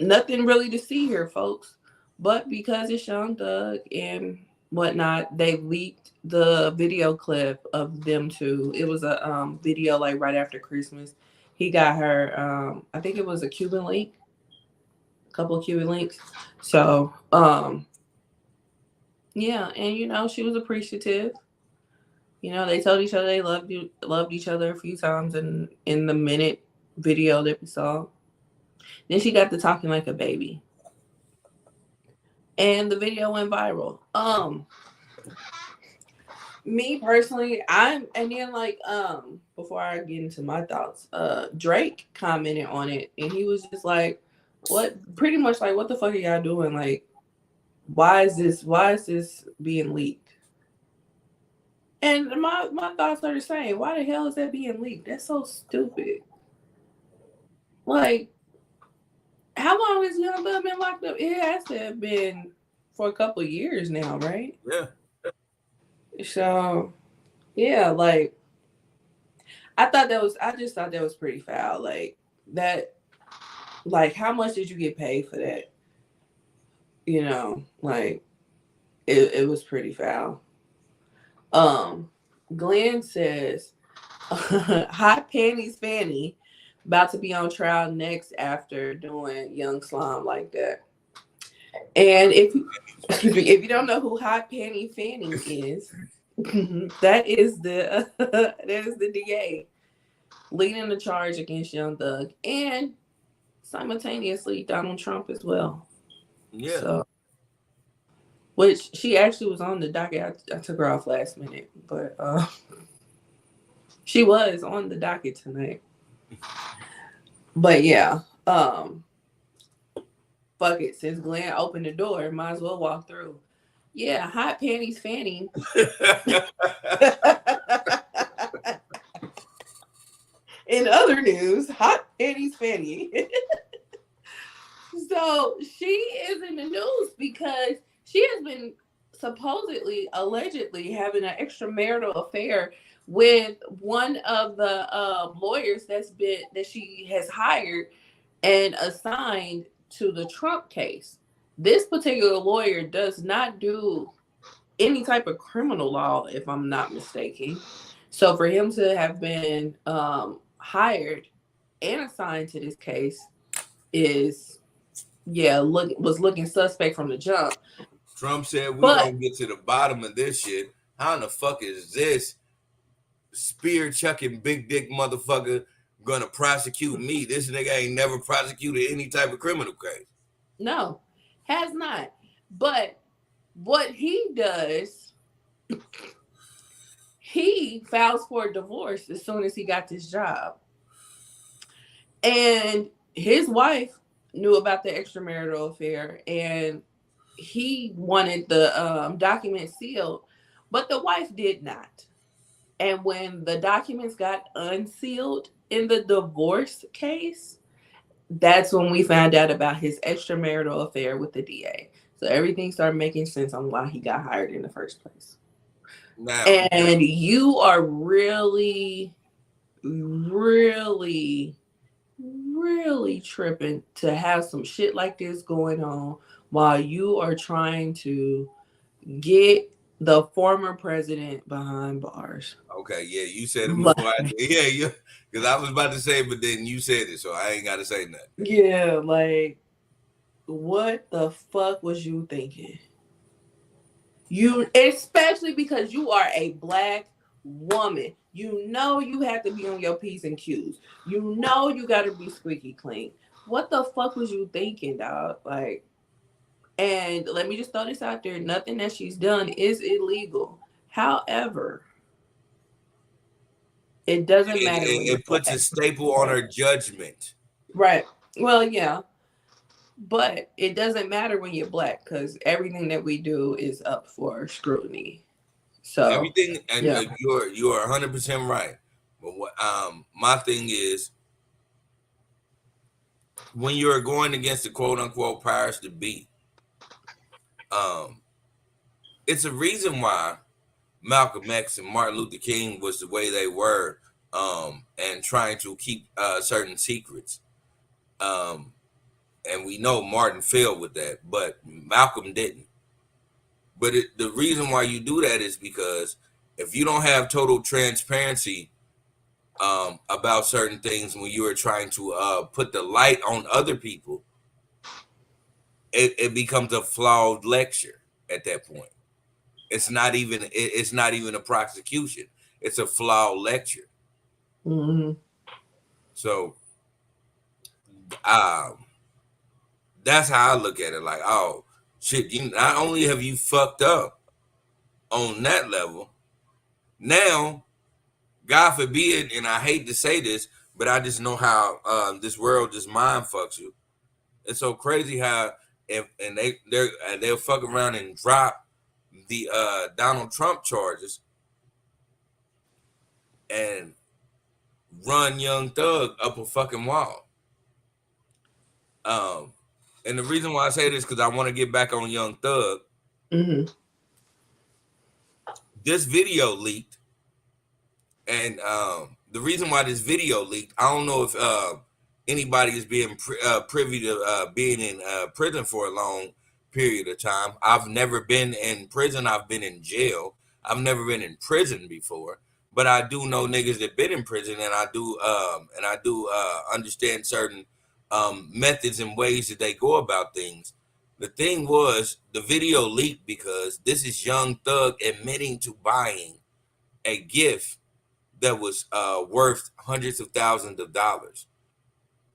Nothing really to see here, folks. But because it's Young Thug and whatnot, they leaked the video clip of them two. It was a video like right after Christmas. He got her, I think it was a Cuban link, a couple of Cuban links. So, yeah, and she was appreciative. They told each other they loved each other a few times in the minute video that we saw. Then she got to talking like a baby. And the video went viral. Me personally, before I get into my thoughts, Drake commented on it and he was just like, pretty much like, what the fuck are y'all doing? Like, why is this being leaked? And my thoughts are the same. Why the hell is that being leaked? That's so stupid. Like, how long has Young Thug been locked up? It has to have been for a couple of years now, right? Yeah. So, yeah, like, I just thought that was pretty foul. Like, that, like, how much did you get paid for that? Like, it was pretty foul. Glenn says, Hot Panties Fanny about to be on trial next after doing Young Slime like that. And if you don't know who Hot Panty Fanny is, that is the DA leading the charge against Young Thug and simultaneously Donald Trump as well. Yeah. So, which she actually was on the docket. I took her off last minute, but she was on the docket tonight. But yeah, fuck it. Since Glenn opened the door, might as well walk through. Yeah, Hot Panties Fanny. In other news, Hot Panties Fanny. So she is in the news because she has been supposedly, allegedly having an extramarital affair with one of the lawyers that she has hired and assigned to the Trump case. This particular lawyer does not do any type of criminal law, if I'm not mistaken. So for him to have been hired and assigned to this case is, was looking suspect from the jump. Trump said we're gonna get to the bottom of this shit. How in the fuck is this spear chucking big dick motherfucker gonna prosecute me? This nigga ain't never prosecuted any type of criminal case. No, has not. But what he does, he files for a divorce as soon as he got this job. And his wife knew about the extramarital affair and he wanted the documents sealed, but the wife did not. And when the documents got unsealed in the divorce case, that's when we found out about his extramarital affair with the DA. So everything started making sense on why he got hired in the first place. Now, and you are really, really, really tripping to have some shit like this going on while you are trying to get the former president behind bars. Okay, yeah, you said it before I did. Yeah, because I was about to say, but then you said it, so I ain't got to say nothing. Yeah, like, what the fuck was you thinking? You, especially because you are a Black woman. You know you have to be on your P's and Q's. You know you got to be squeaky clean. What the fuck was you thinking, dog? Like, and let me just throw this out there. Nothing that she's done is illegal. However, it doesn't matter. It puts a staple on her judgment. Right. Well, yeah. But it doesn't matter when you're Black because everything that we do is up for scrutiny. So everything, and you are 100% right. But what my thing is, when you're going against the quote unquote powers to be, it's a reason why Malcolm X and Martin Luther King was the way they were, and trying to keep certain secrets. And we know Martin failed with that, but Malcolm didn't. But the reason why you do that is because if you don't have total transparency about certain things when you are trying to put the light on other people, it becomes a flawed lecture at that point. It's not even a prosecution. It's a flawed lecture. Mm-hmm. So that's how I look at it. Like, oh shit, you not only have you fucked up on that level, now, God forbid, and I hate to say this, but I just know how this world just mind fucks you. It's so crazy how they'll fuck around and drop the Donald Trump charges and run Young Thug up a fucking wall. And the reason why I say this because I want to get back on Young Thug. Mm-hmm. This video leaked, and the reason why this video leaked, I don't know if anybody is being privy to being in prison for a long period of time. I've never been in prison. I've been in jail. I've never been in prison before, but I do know niggas that been in prison, and I do understand certain methods and ways that they go about things. The thing was, the video leaked because this is Young Thug admitting to buying a gift that was worth hundreds of thousands of dollars.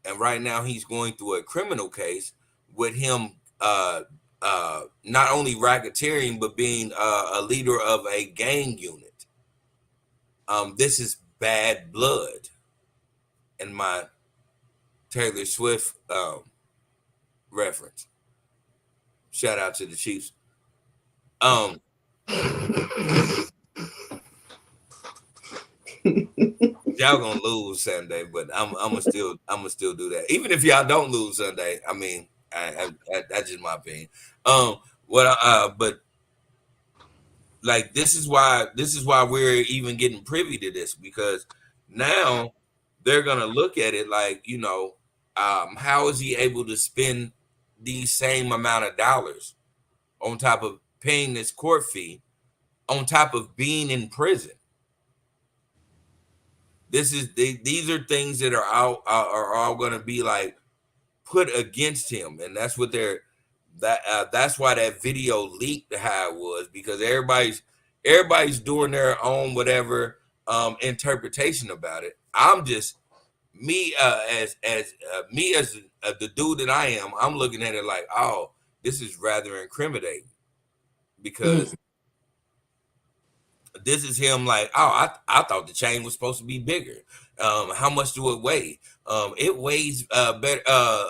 And right now he's going through a criminal case with him not only racketeering, but being a leader of a gang unit. This is bad blood in my Taylor Swift reference. Shout out to the Chiefs. Y'all gonna lose Sunday, but I'm gonna still do that. Even if y'all don't lose Sunday, I mean, that's just my opinion. But like this is why we're even getting privy to this, because now they're gonna look at it like, you know, how is he able to spend the same amount of dollars on top of paying this court fee, on top of being in prison? These are things that are all going to be like put against him, and that's what that's why that video leaked how it was, because everybody's doing their own whatever interpretation about it. I'm just as the dude that I am. I'm looking at it like, oh, this is rather incriminating, because this is him like, oh, I thought the chain was supposed to be bigger. How much do it weigh? It weighs better.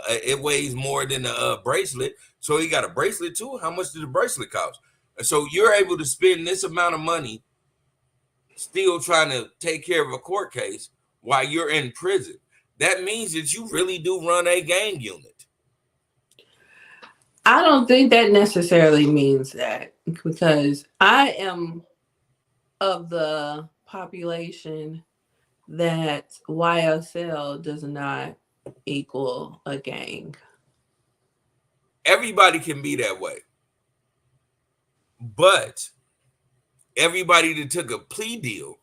It weighs more than the bracelet. So he got a bracelet too. How much did the bracelet cost? And so you're able to spend this amount of money still trying to take care of a court case while you're in prison. That means that you really do run a gang unit. I don't think that necessarily means that, because I am of the population that YSL does not equal a gang. Everybody can be that way, but everybody that took a plea deal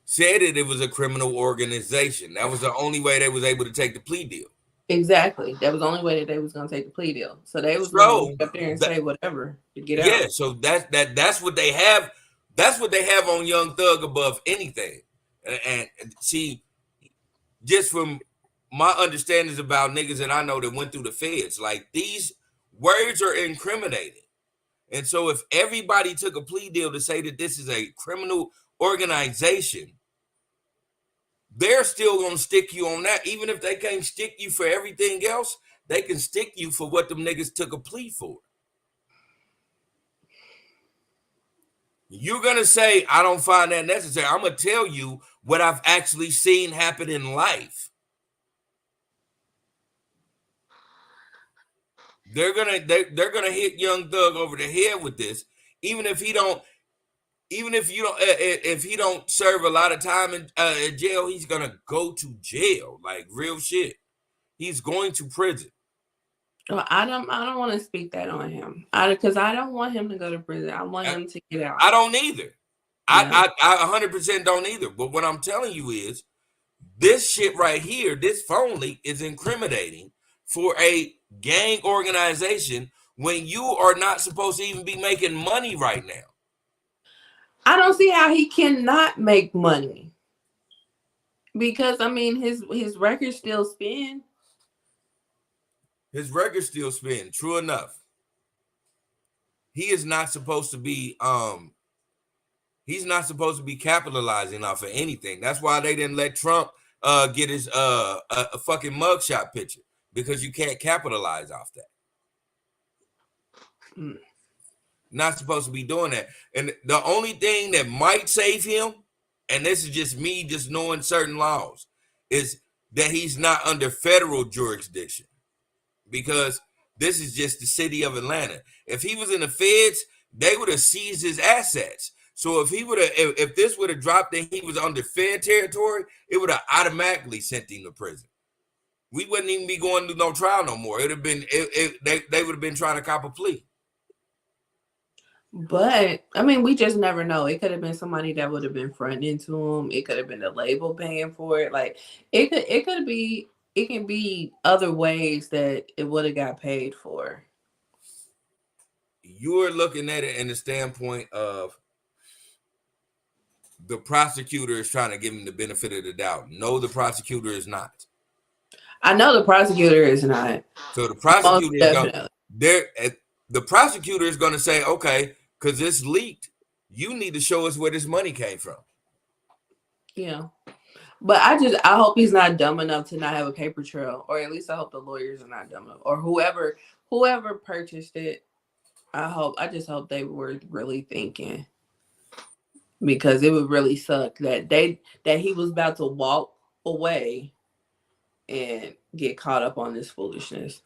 said that it was a criminal organization. That was the only way they was able to take the plea deal. Exactly. That was the only way that they was going to take the plea deal. So they was going to go up there and say whatever to get out. Yeah, so that's what they have. That's what they have on Young Thug above anything. And see, just from my understandings about niggas that I know that went through the feds, like, these words are incriminating. And so if everybody took a plea deal to say that this is a criminal organization, they're still going to stick you on that. Even if they can't stick you for everything else, they can stick you for what them niggas took a plea for. You're going to say, I don't find that necessary. I'm going to tell you what I've actually seen happen in life. They're gonna hit Young Thug over the head with this, even if he don't serve a lot of time in jail. He's gonna go to jail, like real shit. He's going to prison. Well, I don't want to speak that on him, because I don't want him to go to prison. I want him to get out. I don't either. Yeah. I 100% don't either. But what I'm telling you is, this shit right here, this phone leak, is incriminating for a gang organization when you are not supposed to even be making money right now. I don't see how he cannot make money, because I mean his records still spin. His records still spin. True enough. He is not supposed to be he's not supposed to be capitalizing off of anything. That's why they didn't let Trump get his a fucking mugshot picture, because you can't capitalize off that. Not supposed to be doing that. And the only thing that might save him, and this is just me just knowing certain laws, is that he's not under federal jurisdiction, because this is just the city of Atlanta. If he was in the feds, they would have seized his assets. So if this would have dropped and he was under Fed territory, it would have automatically sent him to prison. We wouldn't even be going to no trial no more. It would have been they would have been trying to cop a plea. But I mean, we just never know. It could have been somebody that would have been fronting into him. It could have been the label paying for it. Like it could be. It can be other ways that it would have got paid for. You're looking at it in the standpoint of the prosecutor is trying to give him the benefit of the doubt. No, the prosecutor is not. I know the prosecutor is not. So the prosecutor is going Definitely. there. The prosecutor is going to say, okay, because it's leaked, you need to show us where this money came from. Yeah. But I hope he's not dumb enough to not have a paper trail, or at least I hope the lawyers are not dumb enough, or whoever purchased it. I just hope they were really thinking, because it would really suck that he was about to walk away and get caught up on this foolishness.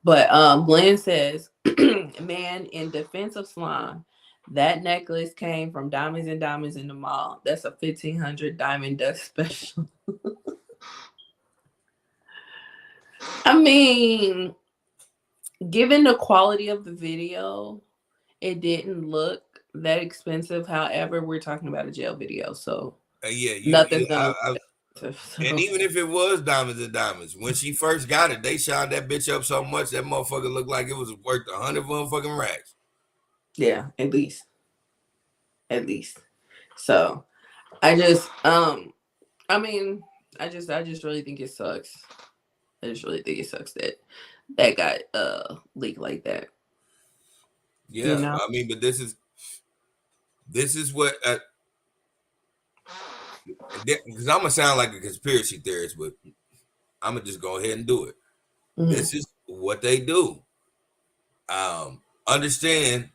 But Glenn says, man, in defense of Slime, that necklace came from Diamonds and Diamonds in the mall. That's a 1,500 diamond dust special. I mean, given the quality of the video, it didn't look that expensive. However, we're talking about a jail video, so nothing's gonna. And even if it was Diamonds and Diamonds, when she first got it, they shot that bitch up so much that motherfucker looked like it was worth 100 motherfucking racks. Yeah, at least. So, I just really think it sucks. I just really think it sucks that got leaked like that. Yeah, you know? I mean, but this is what because I'm gonna sound like a conspiracy theorist, but I'm gonna just go ahead and do it. Mm-hmm. This is what they do. Understand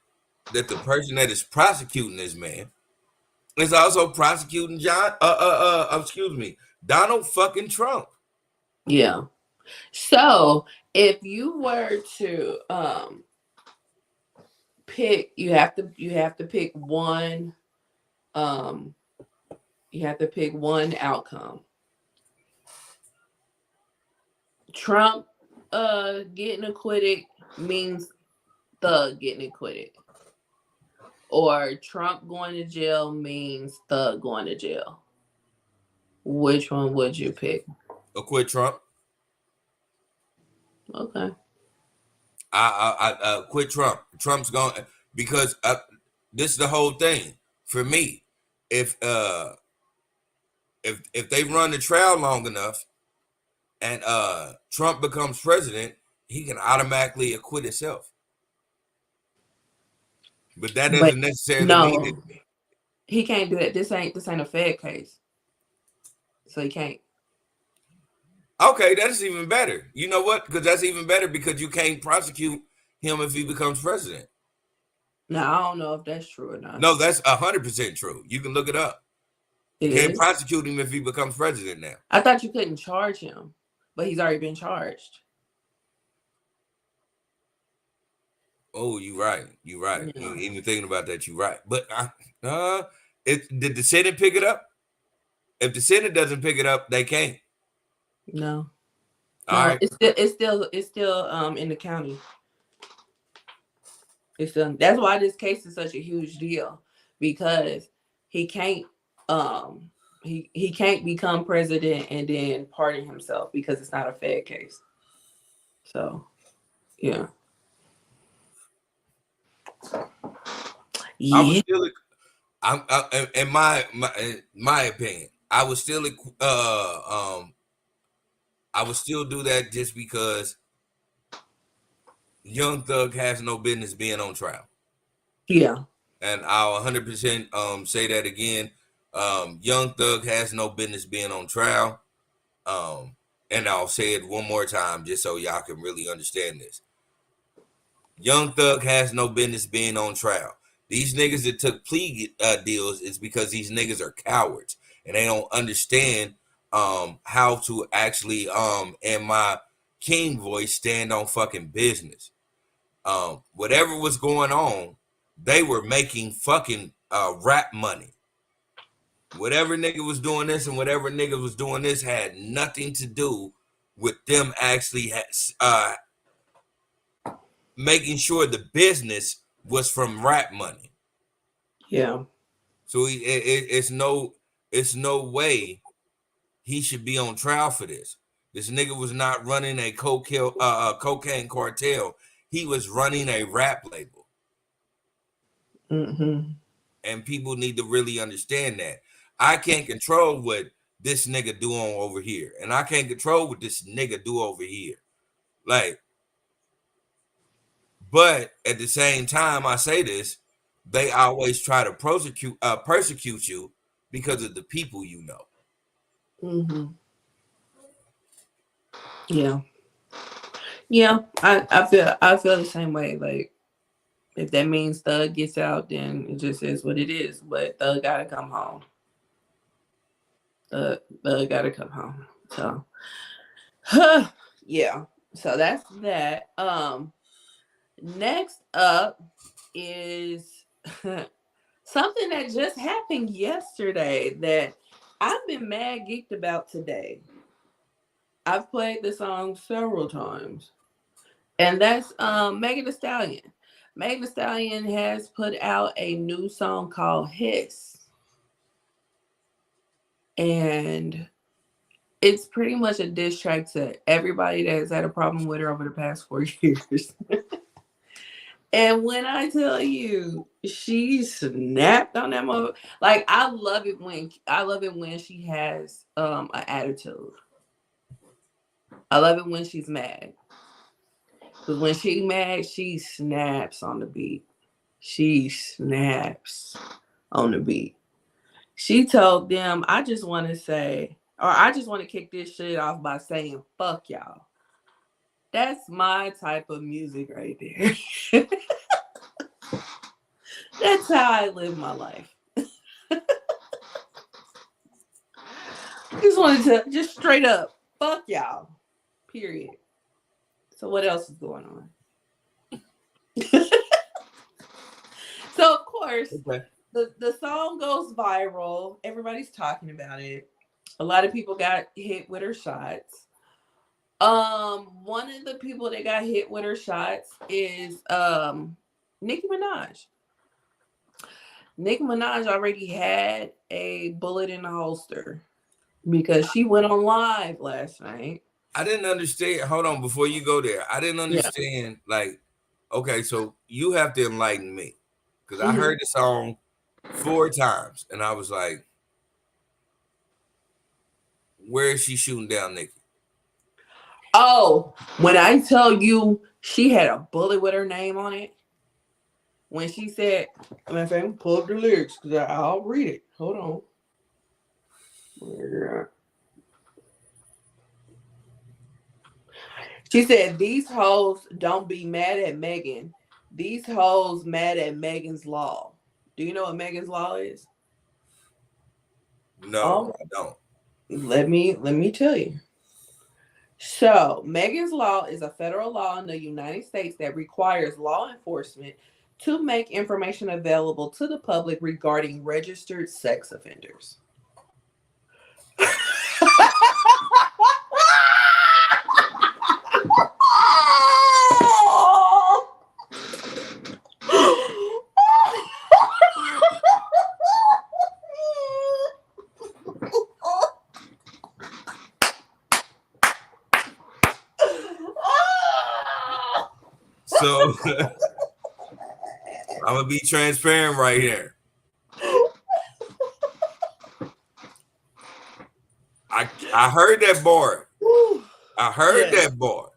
that the person that is prosecuting this man is also prosecuting Donald fucking Trump. Yeah. So if you were to pick, you have to pick one. You have to pick one outcome. Trump getting acquitted means Thug getting acquitted. Or Trump going to jail means Thug going to jail. Which one would you pick? Acquit Trump. Okay. I quit Trump. Trump's going because this is the whole thing for me. If they run the trial long enough and Trump becomes president, he can automatically acquit himself. But that doesn't necessarily mean it. He can't do that. This ain't a Fed case. So he can't. Okay, that's even better. You know what? Because that's even better because you can't prosecute him if he becomes president. Now, I don't know if that's true or not. No, that's 100% true. You can look it up. You can't prosecute him if he becomes president now. I thought you couldn't charge him, but he's already been charged. Oh, you're right. You're right. Yeah. Even thinking about that, you're right. But did the Senate pick it up? If the Senate doesn't pick it up, they can't. No. All right. It's still in the county. It's still, that's why this case is such a huge deal, because he can't he can't become president and then pardon himself because it's not a Fed case. So, yeah. I was still, in my opinion, I would still do that just because Young Thug has no business being on trial. Yeah. And I'll 100% say that again. Young Thug has no business being on trial. And I'll say it one more time just so y'all can really understand this. Young Thug has no business being on trial. These niggas that took plea deals is because these niggas are cowards and they don't understand how to actually, in my king voice, stand on fucking business. Whatever was going on, they were making fucking rap money. Whatever nigga was doing this and whatever nigga was doing this had nothing to do with them actually making sure the business was from rap money. Yeah. So it's no way he should be on trial for this. This nigga was not running a cocaine cartel. He was running a rap label. Mm-hmm. And people need to really understand that. I can't control what this nigga do on over here. And I can't control what this nigga do over here. Like, but at the same time, I say this, they always try to persecute you because of the people you know. Mm-hmm. Yeah. Yeah. I feel the same way. Like, if that means Thug gets out, then it just is what it is. But Thug gotta come home. Thug gotta come home. So yeah. So that's that. Next up is something that just happened yesterday that I've been mad geeked about today. I've played the song several times. And that's Megan Thee Stallion. Megan Thee Stallion has put out a new song called Hiss. And it's pretty much a diss track to everybody that has had a problem with her over the past 4 years. And when I tell you, she snapped on that mother. Like, I love it when she has an attitude. I love it when she's mad. Because when she's mad, she snaps on the beat. She snaps on the beat. She told them, I just want to kick this shit off by saying, fuck y'all. That's my type of music right there. That's how I live my life. Just wanted to just straight up, fuck y'all. Period. So what else is going on? So of course, Okay. the song goes viral. Everybody's talking about it. A lot of people got hit with her shots. One of the people that got hit with her shots is Nicki Minaj. Nicki Minaj already had a bullet in the holster because she went on live last night. I didn't understand. Hold on, before you go there, I didn't understand. Yeah. Like, okay, so you have to enlighten me because I heard the song 4 times and I was like, where is she shooting down Nicki? Oh, when I tell you she had a bullet with her name on it, when she said, I'm in fact, pull up the lyrics because I'll read it. Hold on. She said, these hoes don't be mad at Megan. These hoes mad at Megan's Law. Do you know what Megan's Law is? No, I don't. Let me tell you. So, Megan's Law is a federal law in the United States that requires law enforcement to make information available to the public regarding registered sex offenders. So I'm gonna be transparent right here. I heard that bar. I heard that bar.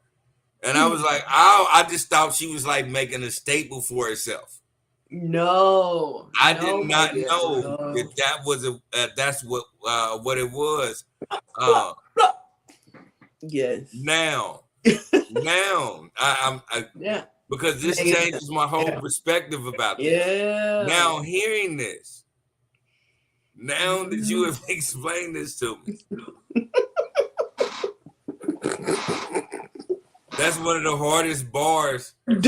And I was like, oh, I just thought she was like making a staple for herself. No. I did not know that was that's what it was. Yes. Now, yeah. Because this changes my whole perspective about this. Yeah. Now hearing this, now that you have explained this to me, that's one of the hardest bars, dude,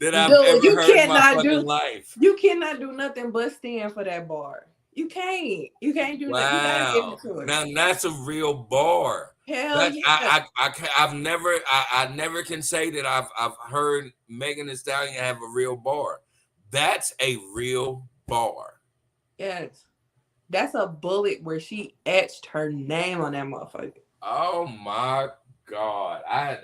that I've ever heard in my fucking life. You cannot do nothing but stand for that bar. You can't do that. You gotta give Wow. it to her. Now that's a real bar. Hell That yeah. I never can say that I've heard Megan Thee Stallion have a real bar. That's a real bar. Yes. That's a bullet where she etched her name on that motherfucker. Oh my God. I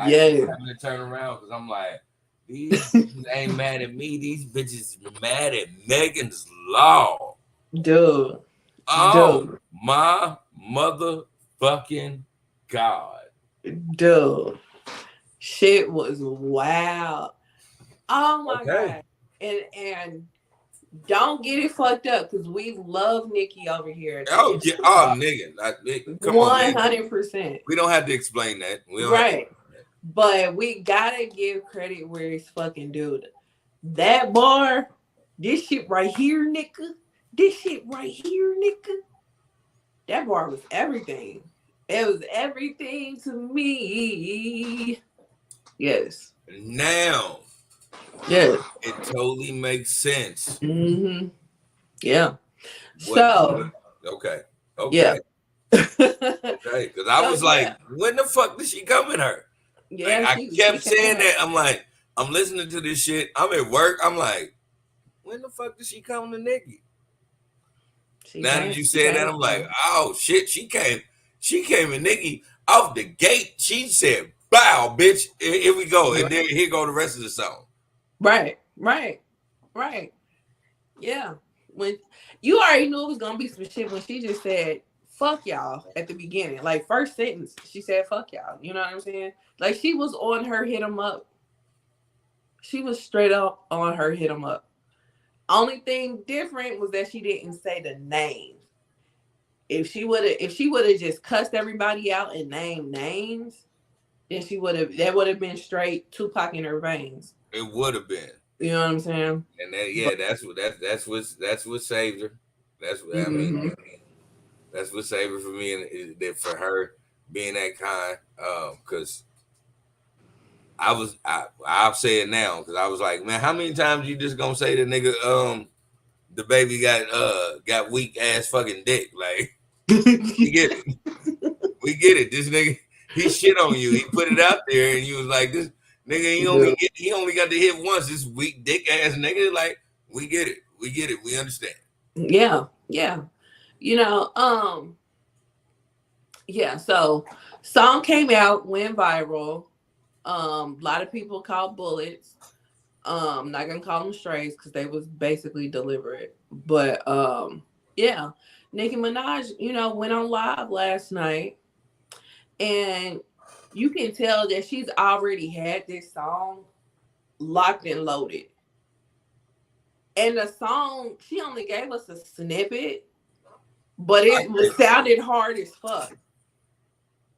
keep Yeah. having to turn around because I'm like, these bitches ain't mad at me. These bitches mad at Megan's Law. Dude. Oh Dude. my motherfucking God. Dude. Shit was wild. Oh my Okay. God. And don't get it fucked up because we love Nicki over here. Oh yeah, oh nigga, come on, man. 100%. We don't have to explain that. We don't Right. But we gotta give credit where it's fucking due. That bar, this shit right here, nigga. This shit right here, nigga. That bar was everything. It was everything to me. Yes. Now, Yes. it totally makes sense. Mm-hmm. Yeah. So. Okay. Yeah. Okay. Because I was like, when the fuck did she come in her? Yeah. Like, I kept saying that. I'm like, I'm listening to this shit. I'm at work. I'm like, when the fuck did she come to Nicki? Now that you said that, I'm like, oh shit, she came in Nicki off the gate. She said, bow, bitch. Here we go. And then here go the rest of the song. Right. Yeah. When you already knew it was gonna be some shit when she just said, fuck y'all at the beginning. Like first sentence, she said fuck y'all. You know what I'm saying? Like she was on her hit 'em up. She was straight up on her hit 'em up. Only thing different was that she didn't say the names. If she would have just cussed everybody out and named names, then that would have been straight Tupac in her veins. It would have been. You know what I'm saying? And that's what saved her. That's what I mean. That's what saved her for me, and for her being that kind. Because I'll say it now because I was like, man, how many times you just gonna say the nigga the baby got weak ass fucking dick? Like we get it. This nigga he shit on you. He put it out there, and you was like, this nigga he only got to hit once. This weak dick ass nigga. Like we get it. We understand. Yeah. You know, yeah. So song came out, went viral. A lot of people called bullets. Not gonna call them strays because they was basically deliberate. But yeah, Nicki Minaj, went on live last night, and you can tell that she's already had this song locked and loaded. And the song, she only gave us a snippet, but it sounded hard as fuck.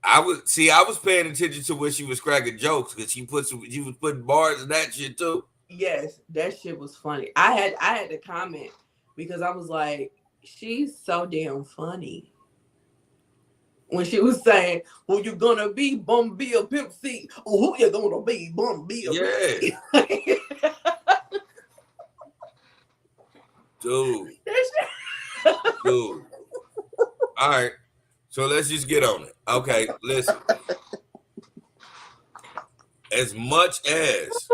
I was paying attention to where she was cracking jokes because she was putting bars in that shit too. Yes, that shit was funny. I had to comment because I was like, she's so damn funny. When she was saying, who you gonna be, bum be a pimp C? Or who you gonna be, bum be a pimp C? Dude. All right. So let's just get on it. Okay, listen. As much as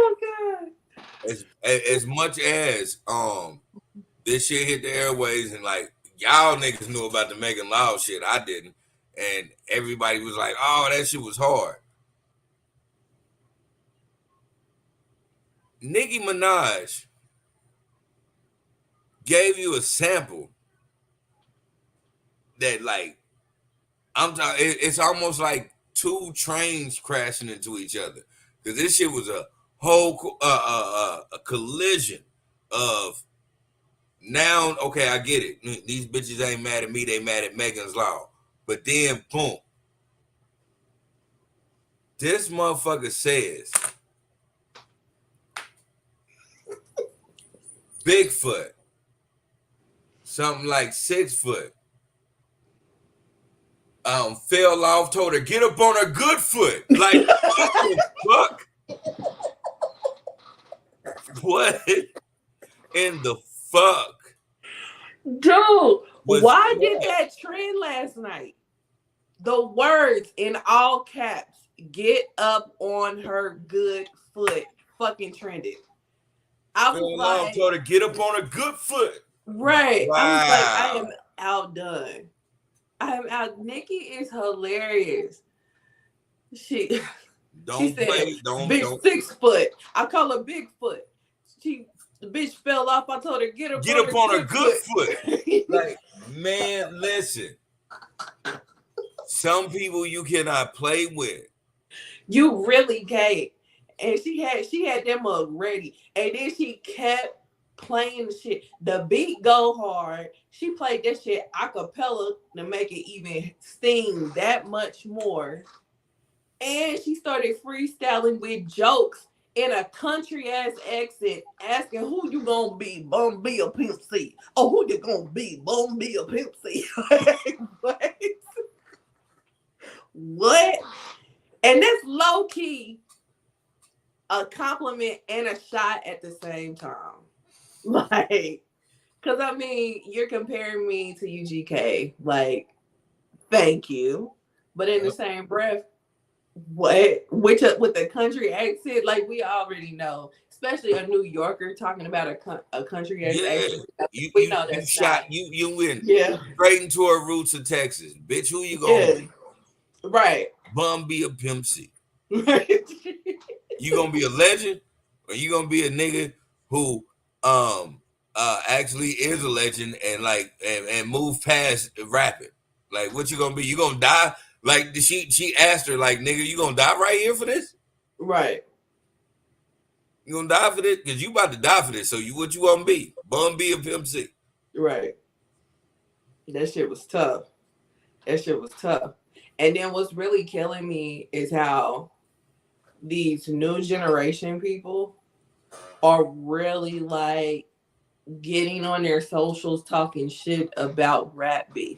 this shit hit the airways and like y'all niggas knew about the Megan Law shit, I didn't. And everybody was like, oh, that shit was hard. Nicki Minaj gave you a sample that like it's almost like two trains crashing into each other because this shit was a whole a collision of now. Okay, I get it. These bitches ain't mad at me; they mad at Megan's Law. But then, boom, this motherfucker says Bigfoot, something like 6 foot. Fell off, told her, get up on her good foot. Like, what the fuck? What in the fuck? Dude, was why did trash. that trend last night? The words in all caps, get up on her good foot, fucking trended. I was Fell off, like, told her get up on a good foot. right. I was like, I am Wow. outdone. I am out. Nicki is hilarious. She Don't said, play. bitch, Don't 6 foot. I call her Bigfoot. The bitch fell off. I told her, get up get on up her on a good good foot. foot. Like, man, listen. Some people you cannot play with. You really can't. And she had that mug ready. And then she kept playing the shit. The beat go hard. She played that shit a cappella to make it even sting that much more. And she started freestyling with jokes in a country ass accent, asking who you gonna be, Bum B or Pimp C? Oh, who you gonna be, Bum B or Pimp C? What? What? And that's low key a compliment and a shot at the same time. Like, because I mean, you're comparing me to UGK. Like, thank you. But in the same breath, what? Which with the country accent, like we already know, especially a New Yorker talking about a country accent. We know You that's shot not. you went Yeah. straight into her roots of Texas. Bitch, who you gonna Yeah. be? Right. Bum B or Pimp C? Right. You gonna be a legend, or you gonna be a nigga who actually is a legend and like and move past rapping? Like, what you gonna be? You gonna die? Like, she asked her, like, nigga, you gonna die right here for this? Right. You gonna die for this? Cause you about to die for this. So what you gonna be? Bum B or Pimp C? Right. That shit was tough. That shit was tough. And then what's really killing me is how these new generation people are really like getting on their socials talking shit about rap beef.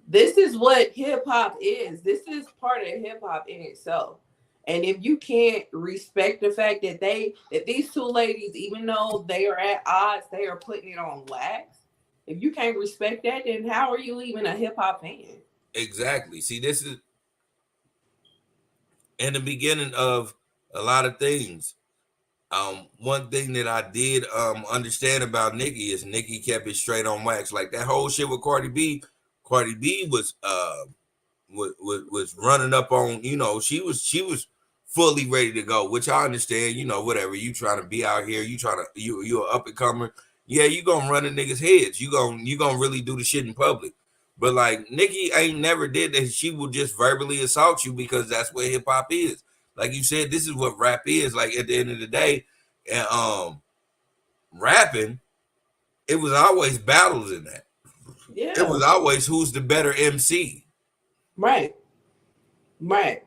This is what hip hop is. This is part of hip hop in itself. And if you can't respect the fact that these two ladies, even though they are at odds, they are putting it on wax. If you can't respect that, then how are you even a hip hop fan? Exactly. See, this is in the beginning of a lot of things. One thing that I did understand about Nicki is Nicki kept it straight on wax. Like that whole shit with Cardi B. Cardi B was running up on, she was fully ready to go, which I understand, whatever. You trying to be out here, you're an up and comer. Yeah, you gonna run the niggas' heads. You gonna really do the shit in public. But like Nicki ain't never did that. She will just verbally assault you because that's what hip hop is. Like you said, this is what rap is. Like at the end of the day, and rapping, it was always battles in that. Yeah. It was always who's the better MC. Right. Right.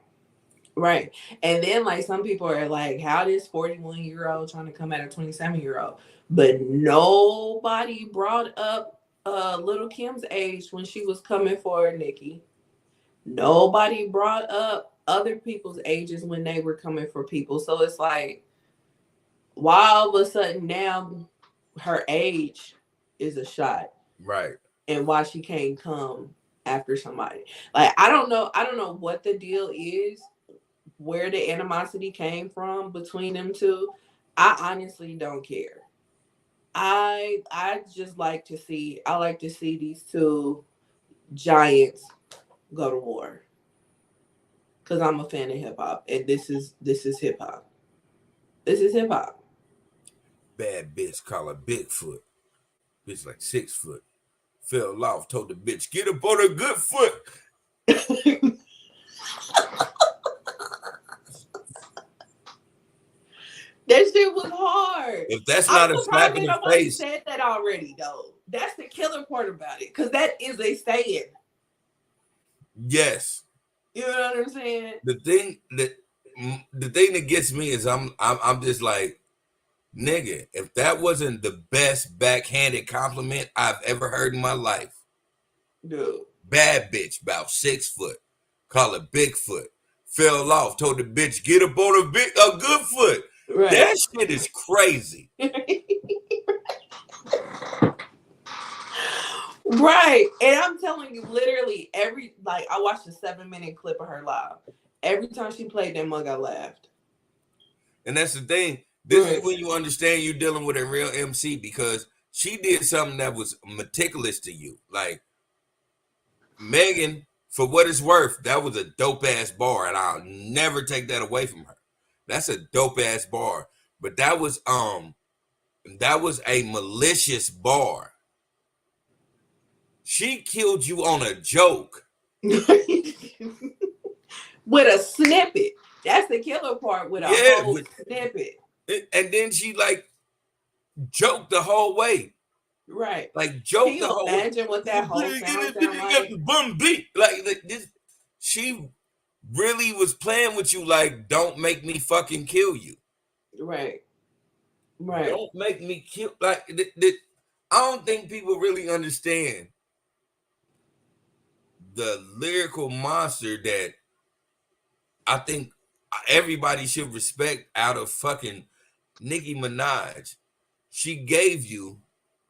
Right. And then like some people are like, how this 41-year-old trying to come at a 27-year-old? But nobody brought up Little Kim's age when she was coming for Nicki. Nobody brought up other people's ages when they were coming for people. So it's like, why all of a sudden now her age is a shot? Right. And why she can't come after somebody. Like I don't know what the deal is, where the animosity came from between them two. I honestly don't care. I just like to see these two giants go to war. Cause I'm a fan of hip hop. And this is hip hop. This is hip hop. Bad bitch call her Bigfoot. Bitch like 6 foot. Fell off, told the bitch, get up on a good foot. That shit was hard. If that's I'm not a slap surprised in that the nobody face, said that already, though. That's the killer part about it, because that is a saying. yes. You know what I'm saying? The thing that gets me is I'm just like, nigga, if that wasn't the best backhanded compliment I've ever heard in my life. Dude. Bad bitch, about 6 foot. Call her Bigfoot. Fell off, told the bitch, get up on a good foot. Right. That shit is crazy. Right. And I'm telling you, literally I watched a 7-minute clip of her live. Every time she played that mug, I laughed. And that's the thing. This is when you understand you're dealing with a real MC, because she did something that was meticulous to you. Like Megan, for what it's worth, that was a dope ass bar, and I'll never take that away from her. That's a dope ass bar. But that was a malicious bar. She killed you on a joke. With a snippet. That's the killer part, with a whole snippet. And then she like joked the whole way. Right. Like joked the whole way. Imagine what that whole sound like. Like this, she really was playing with you like, don't make me fucking kill you. Right. Right. Don't make me kill. Like, I don't think people really understand the lyrical monster that I think everybody should respect out of fucking Nicki Minaj. She gave you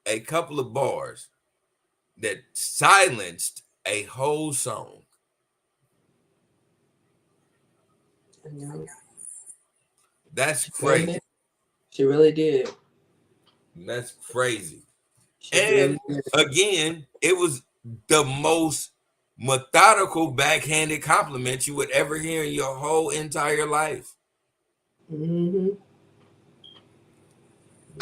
a couple of bars that silenced a whole song. That's crazy. She really did. That's crazy. And again, it was the most methodical backhanded compliment you would ever hear in your whole entire life. Mm-hmm.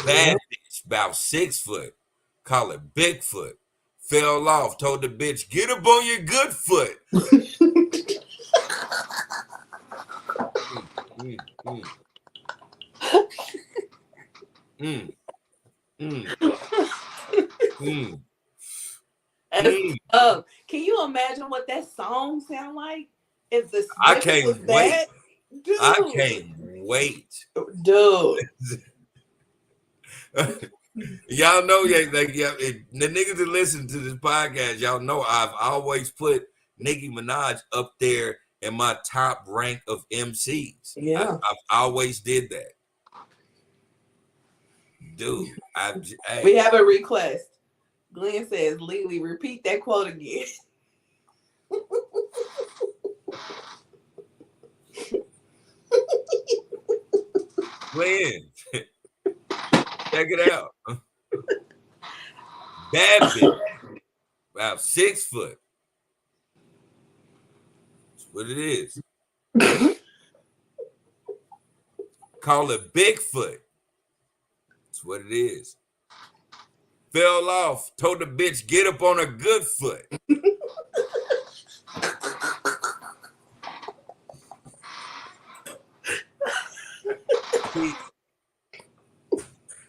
Bad bitch, about 6 foot. Call it Bigfoot. Fell off, told the bitch, get up on your good foot. Can you imagine what that song sound like? If the I can't wait. Dude. I can't wait. Dude. Y'all know, the niggas that listen to this podcast, y'all know I've always put Nicki Minaj up there in my top rank of MCs. Yeah. I've always did that. Dude, we have a request. Glenn says, Lily, repeat that quote again. Glenn, check it out. Bad bitch, about 6 foot. That's what it is. Call it Bigfoot. That's what it is. Fell off, told the bitch, get up on her good foot.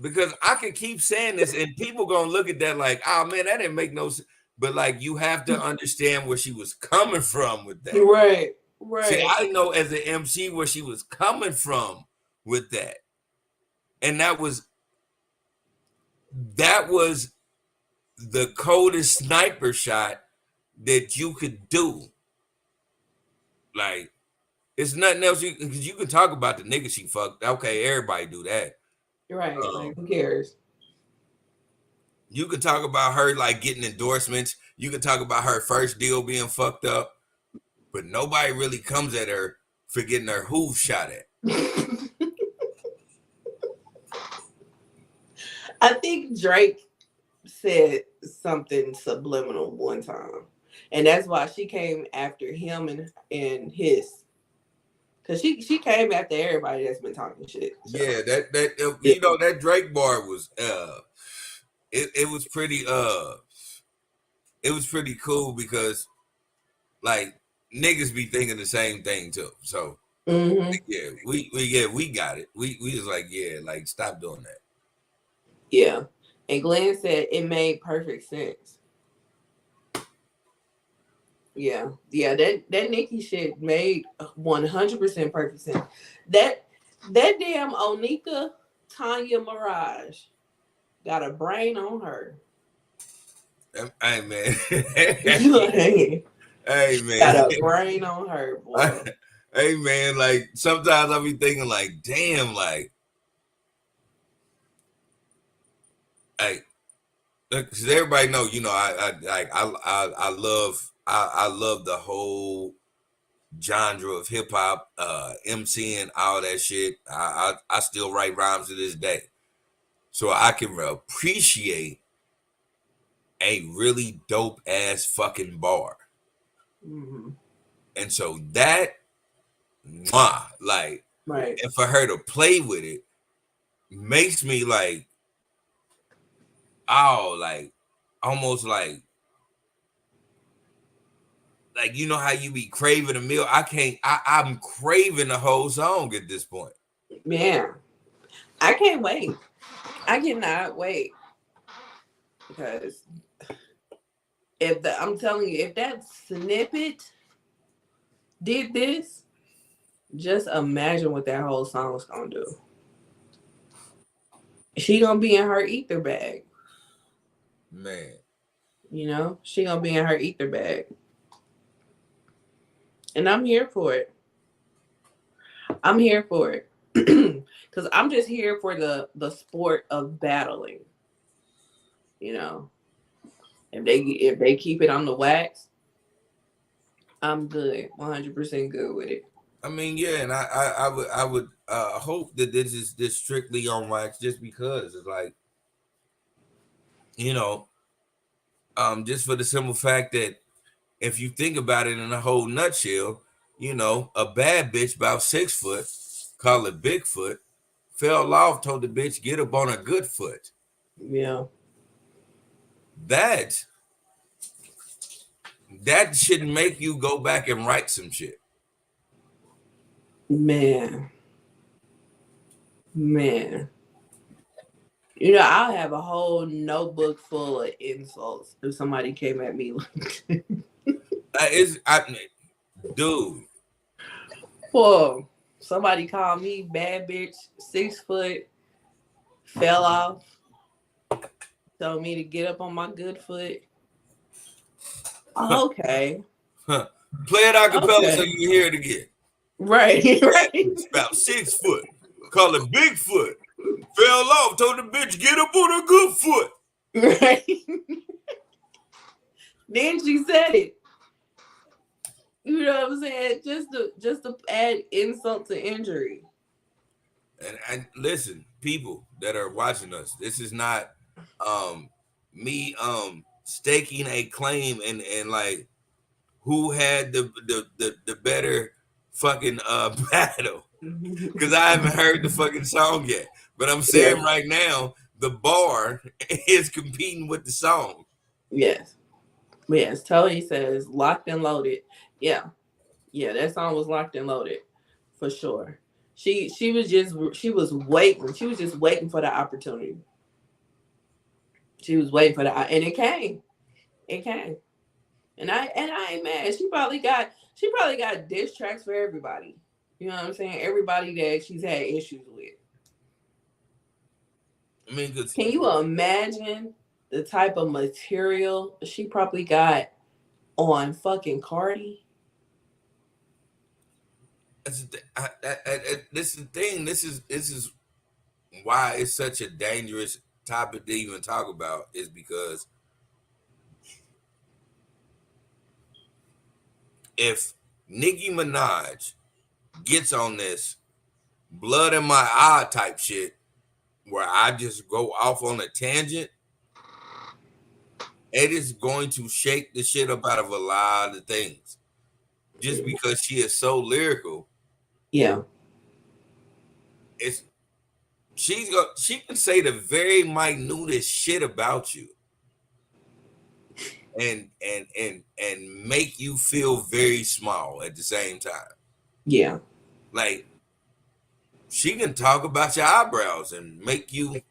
Because I could keep saying this and people gonna look at that like, oh man, that didn't make no sense. But like, you have to understand where she was coming from with that. Right. See, I know as an MC where she was coming from with that. And that was the coldest sniper shot that you could do. Like, it's nothing else because you can talk about the nigga she fucked. Okay, everybody do that. Right. Like, who cares? You could talk about her like getting endorsements. You could talk about her first deal being fucked up, but nobody really comes at her for getting her hoof shot at. I think Drake said something subliminal one time, and that's why she came after him and his, because she came after everybody that's been talking shit. So. Yeah, that you know, that Drake bar was it was pretty cool because like niggas be thinking the same thing too. So like, yeah, we got it. We was like, yeah, like stop doing that. Yeah. And Glenn said it made perfect sense. Yeah. Yeah, that Nicki shit made 100% perfect sense. That damn Onika Tanya Mirage got a brain on her. Hey man. Hey man. Got a brain on her, boy. Hey man, like sometimes I be thinking like, damn, like Because everybody know, I love the whole genre of hip hop, MCing, all that shit. I still write rhymes to this day, so I can appreciate a really dope ass fucking bar. Mm-hmm. And so that, like, Right. and for her to play with it makes me like, oh, like, almost like you know how you be craving a meal. I'm craving the whole song at this point. Man, I can't wait. I cannot wait. Because I'm telling you, if that snippet did this, just imagine what that whole song was gonna do. She gonna be in her ether bag. Man. You know, she gonna be in her ether bag. And I'm here for it. I'm here for it. Because I'm just here for the sport of battling. You know, if they keep it on the wax, I'm good, 100% good with it. I mean, yeah, and I would hope that this is strictly on wax, just because it's like, you know, just for the simple fact that if you think about it in a whole nutshell, you know, a bad bitch about 6 foot, call it Bigfoot, fell off, told the bitch get up on a good foot. Yeah. That should make you go back and write some shit. Man. You know, I'll have a whole notebook full of insults if somebody came at me like dude. Whoa. Somebody called me bad bitch, 6 foot, fell off, told me to get up on my good foot. Okay. Play it a cappella so you can hear it again. Right. It's about 6 foot. Call it Bigfoot. Fell off, told the bitch get up on a good foot. Right. Then she said it. You know what I'm saying? Just to add insult to injury. And listen, people that are watching us, this is not me staking a claim and like who had the better fucking battle, because I haven't heard the fucking song yet. But I'm saying right now, the bar is competing with the song. Yes. Tony says locked and loaded. Yeah, that song was locked and loaded for sure. She was waiting. She was just waiting for the opportunity. She was waiting for that, and it came. And I ain't mad. She probably got diss tracks for everybody. You know what I'm saying? Everybody that she's had issues with. I mean, can you imagine the type of material she probably got on fucking Cardi? This is the thing. This is why it's such a dangerous topic to even talk about, is because if Nicki Minaj gets on this blood in my eye type shit where I just go off on a tangent, it is going to shake the shit up out of a lot of things. Just because she is so lyrical. Yeah. She can say the very minutest shit about you and make you feel very small at the same time. Yeah. Like, she can talk about your eyebrows and make you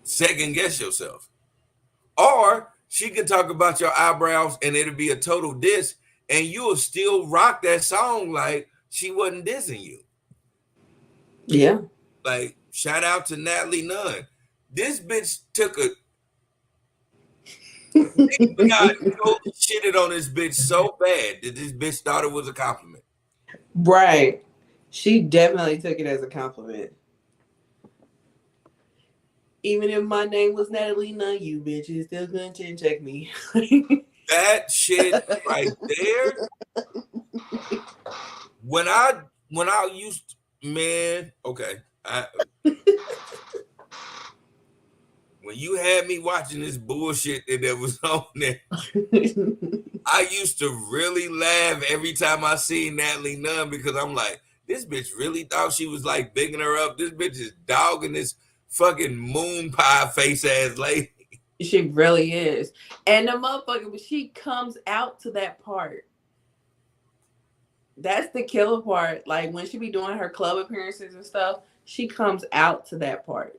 second guess yourself. Or she can talk about your eyebrows and it'll be a total diss, and you'll still rock that song like she wasn't dissing you. Yeah. Like, shout out to Natalie Nunn. This bitch took a shitted on this bitch so bad that this bitch thought it was a compliment. Right. She definitely took it as a compliment. Even if my name was Natalie Nunn, you bitches still gonna chin check me. That shit right there. When I used man, okay. When you had me watching this bullshit that was on there, I used to really laugh every time I seen Natalie Nunn because I'm like, this bitch really thought she was like bigging her up. This bitch is dogging this fucking moon pie face ass lady. She really is. And the motherfucker, when she comes out to that part, that's the killer part. Like when she be doing her club appearances and stuff, she comes out to that part.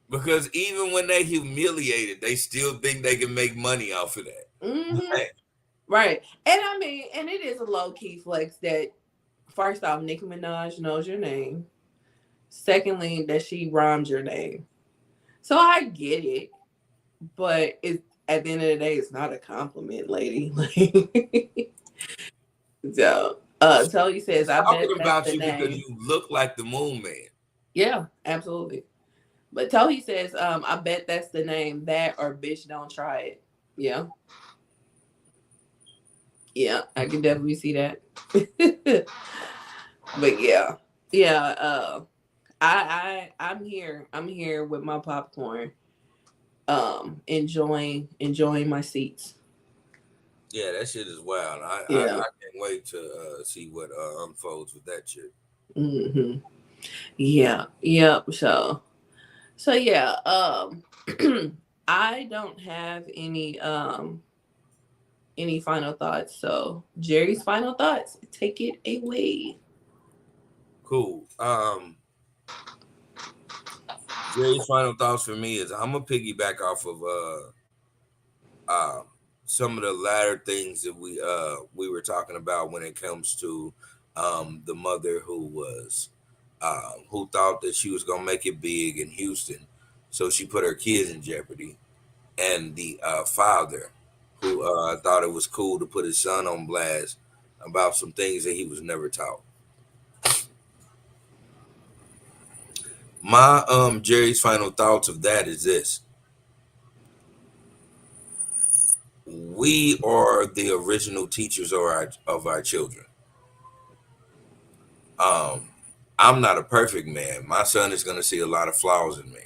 Because even when they humiliated, they still think they can make money off of that. Mm-hmm. Right. And I mean, and it is a low-key flex that, first off, Nicki Minaj knows your name. Secondly, that she rhymes your name. So I get it. But it's, at the end of the day, it's not a compliment, lady. So, Tully says, I bet Talking that's about the you name. because you look like the Moon Man. Yeah, absolutely. But Tully says, I bet that's the name. That or bitch, don't try it. Yeah. Yeah, I can definitely see that. But yeah. Yeah, I'm here. I'm here with my popcorn. Enjoying my seats. Yeah, that shit is wild. I can't wait to see what unfolds with that shit. Mm-hmm. Yeah. Yep. So yeah. I don't have any final thoughts. So Jerry's final thoughts. Take it away. Cool. Jerry's final thoughts for me is I'm gonna piggyback off of some of the latter things that we were talking about when it comes to the mother who thought that she was gonna make it big in Houston, so she put her kids in jeopardy, and the father who thought it was cool to put his son on blast about some things that he was never taught. My Jerry's final thoughts of that is this: we are the original teachers of our children. I'm not a perfect man. My son is going to see a lot of flaws in me.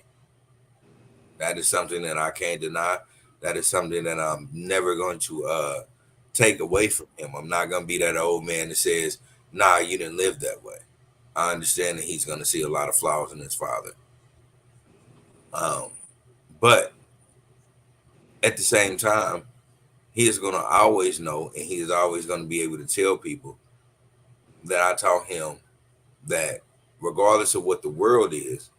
That is something that I can't deny. That is something that I'm never going to take away from him. I'm not going to be that old man that says, "Nah, you didn't live that way." I understand that he's going to see a lot of flaws in his father. But at the same time, he is going to always know, and he is always going to be able to tell people that I taught him that regardless of what the world is,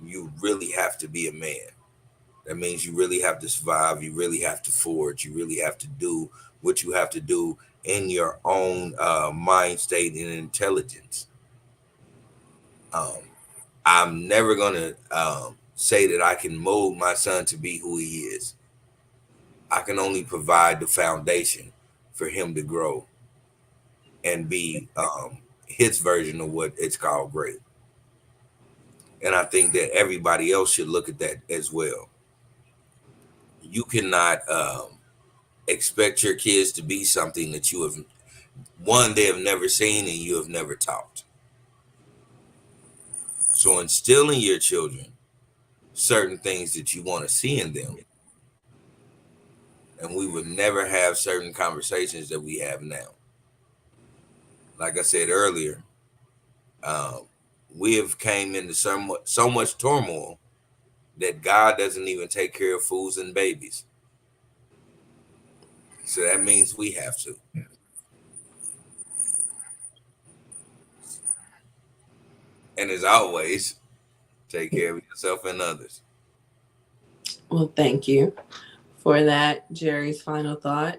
you really have to be a man. That means you really have to survive. You really have to forge. You really have to do what you have to do in your own mind state and intelligence. I'm never going to say that I can mold my son to be who he is. I can only provide the foundation for him to grow and be his version of what it's called great. And I think that everybody else should look at that as well. You cannot expect your kids to be something that they have never seen and you have never taught. So instill in your children certain things that you want to see in them. And we would never have certain conversations that we have now. Like I said earlier, we have came into so much turmoil that God doesn't even take care of fools and babies. So that means we have to. And as always, take care of yourself and others. Well, thank you for that, Jerry's final thought.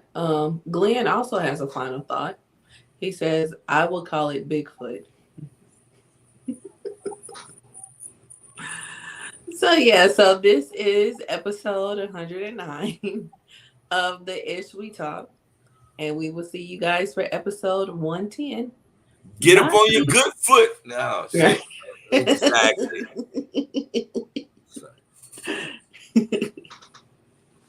Glenn also has a final thought. He says, I will call it Bigfoot. So this is episode 109 of the Ish We Talk. And we will see you guys for episode 110. Get up on your good foot. No, shit. Exactly.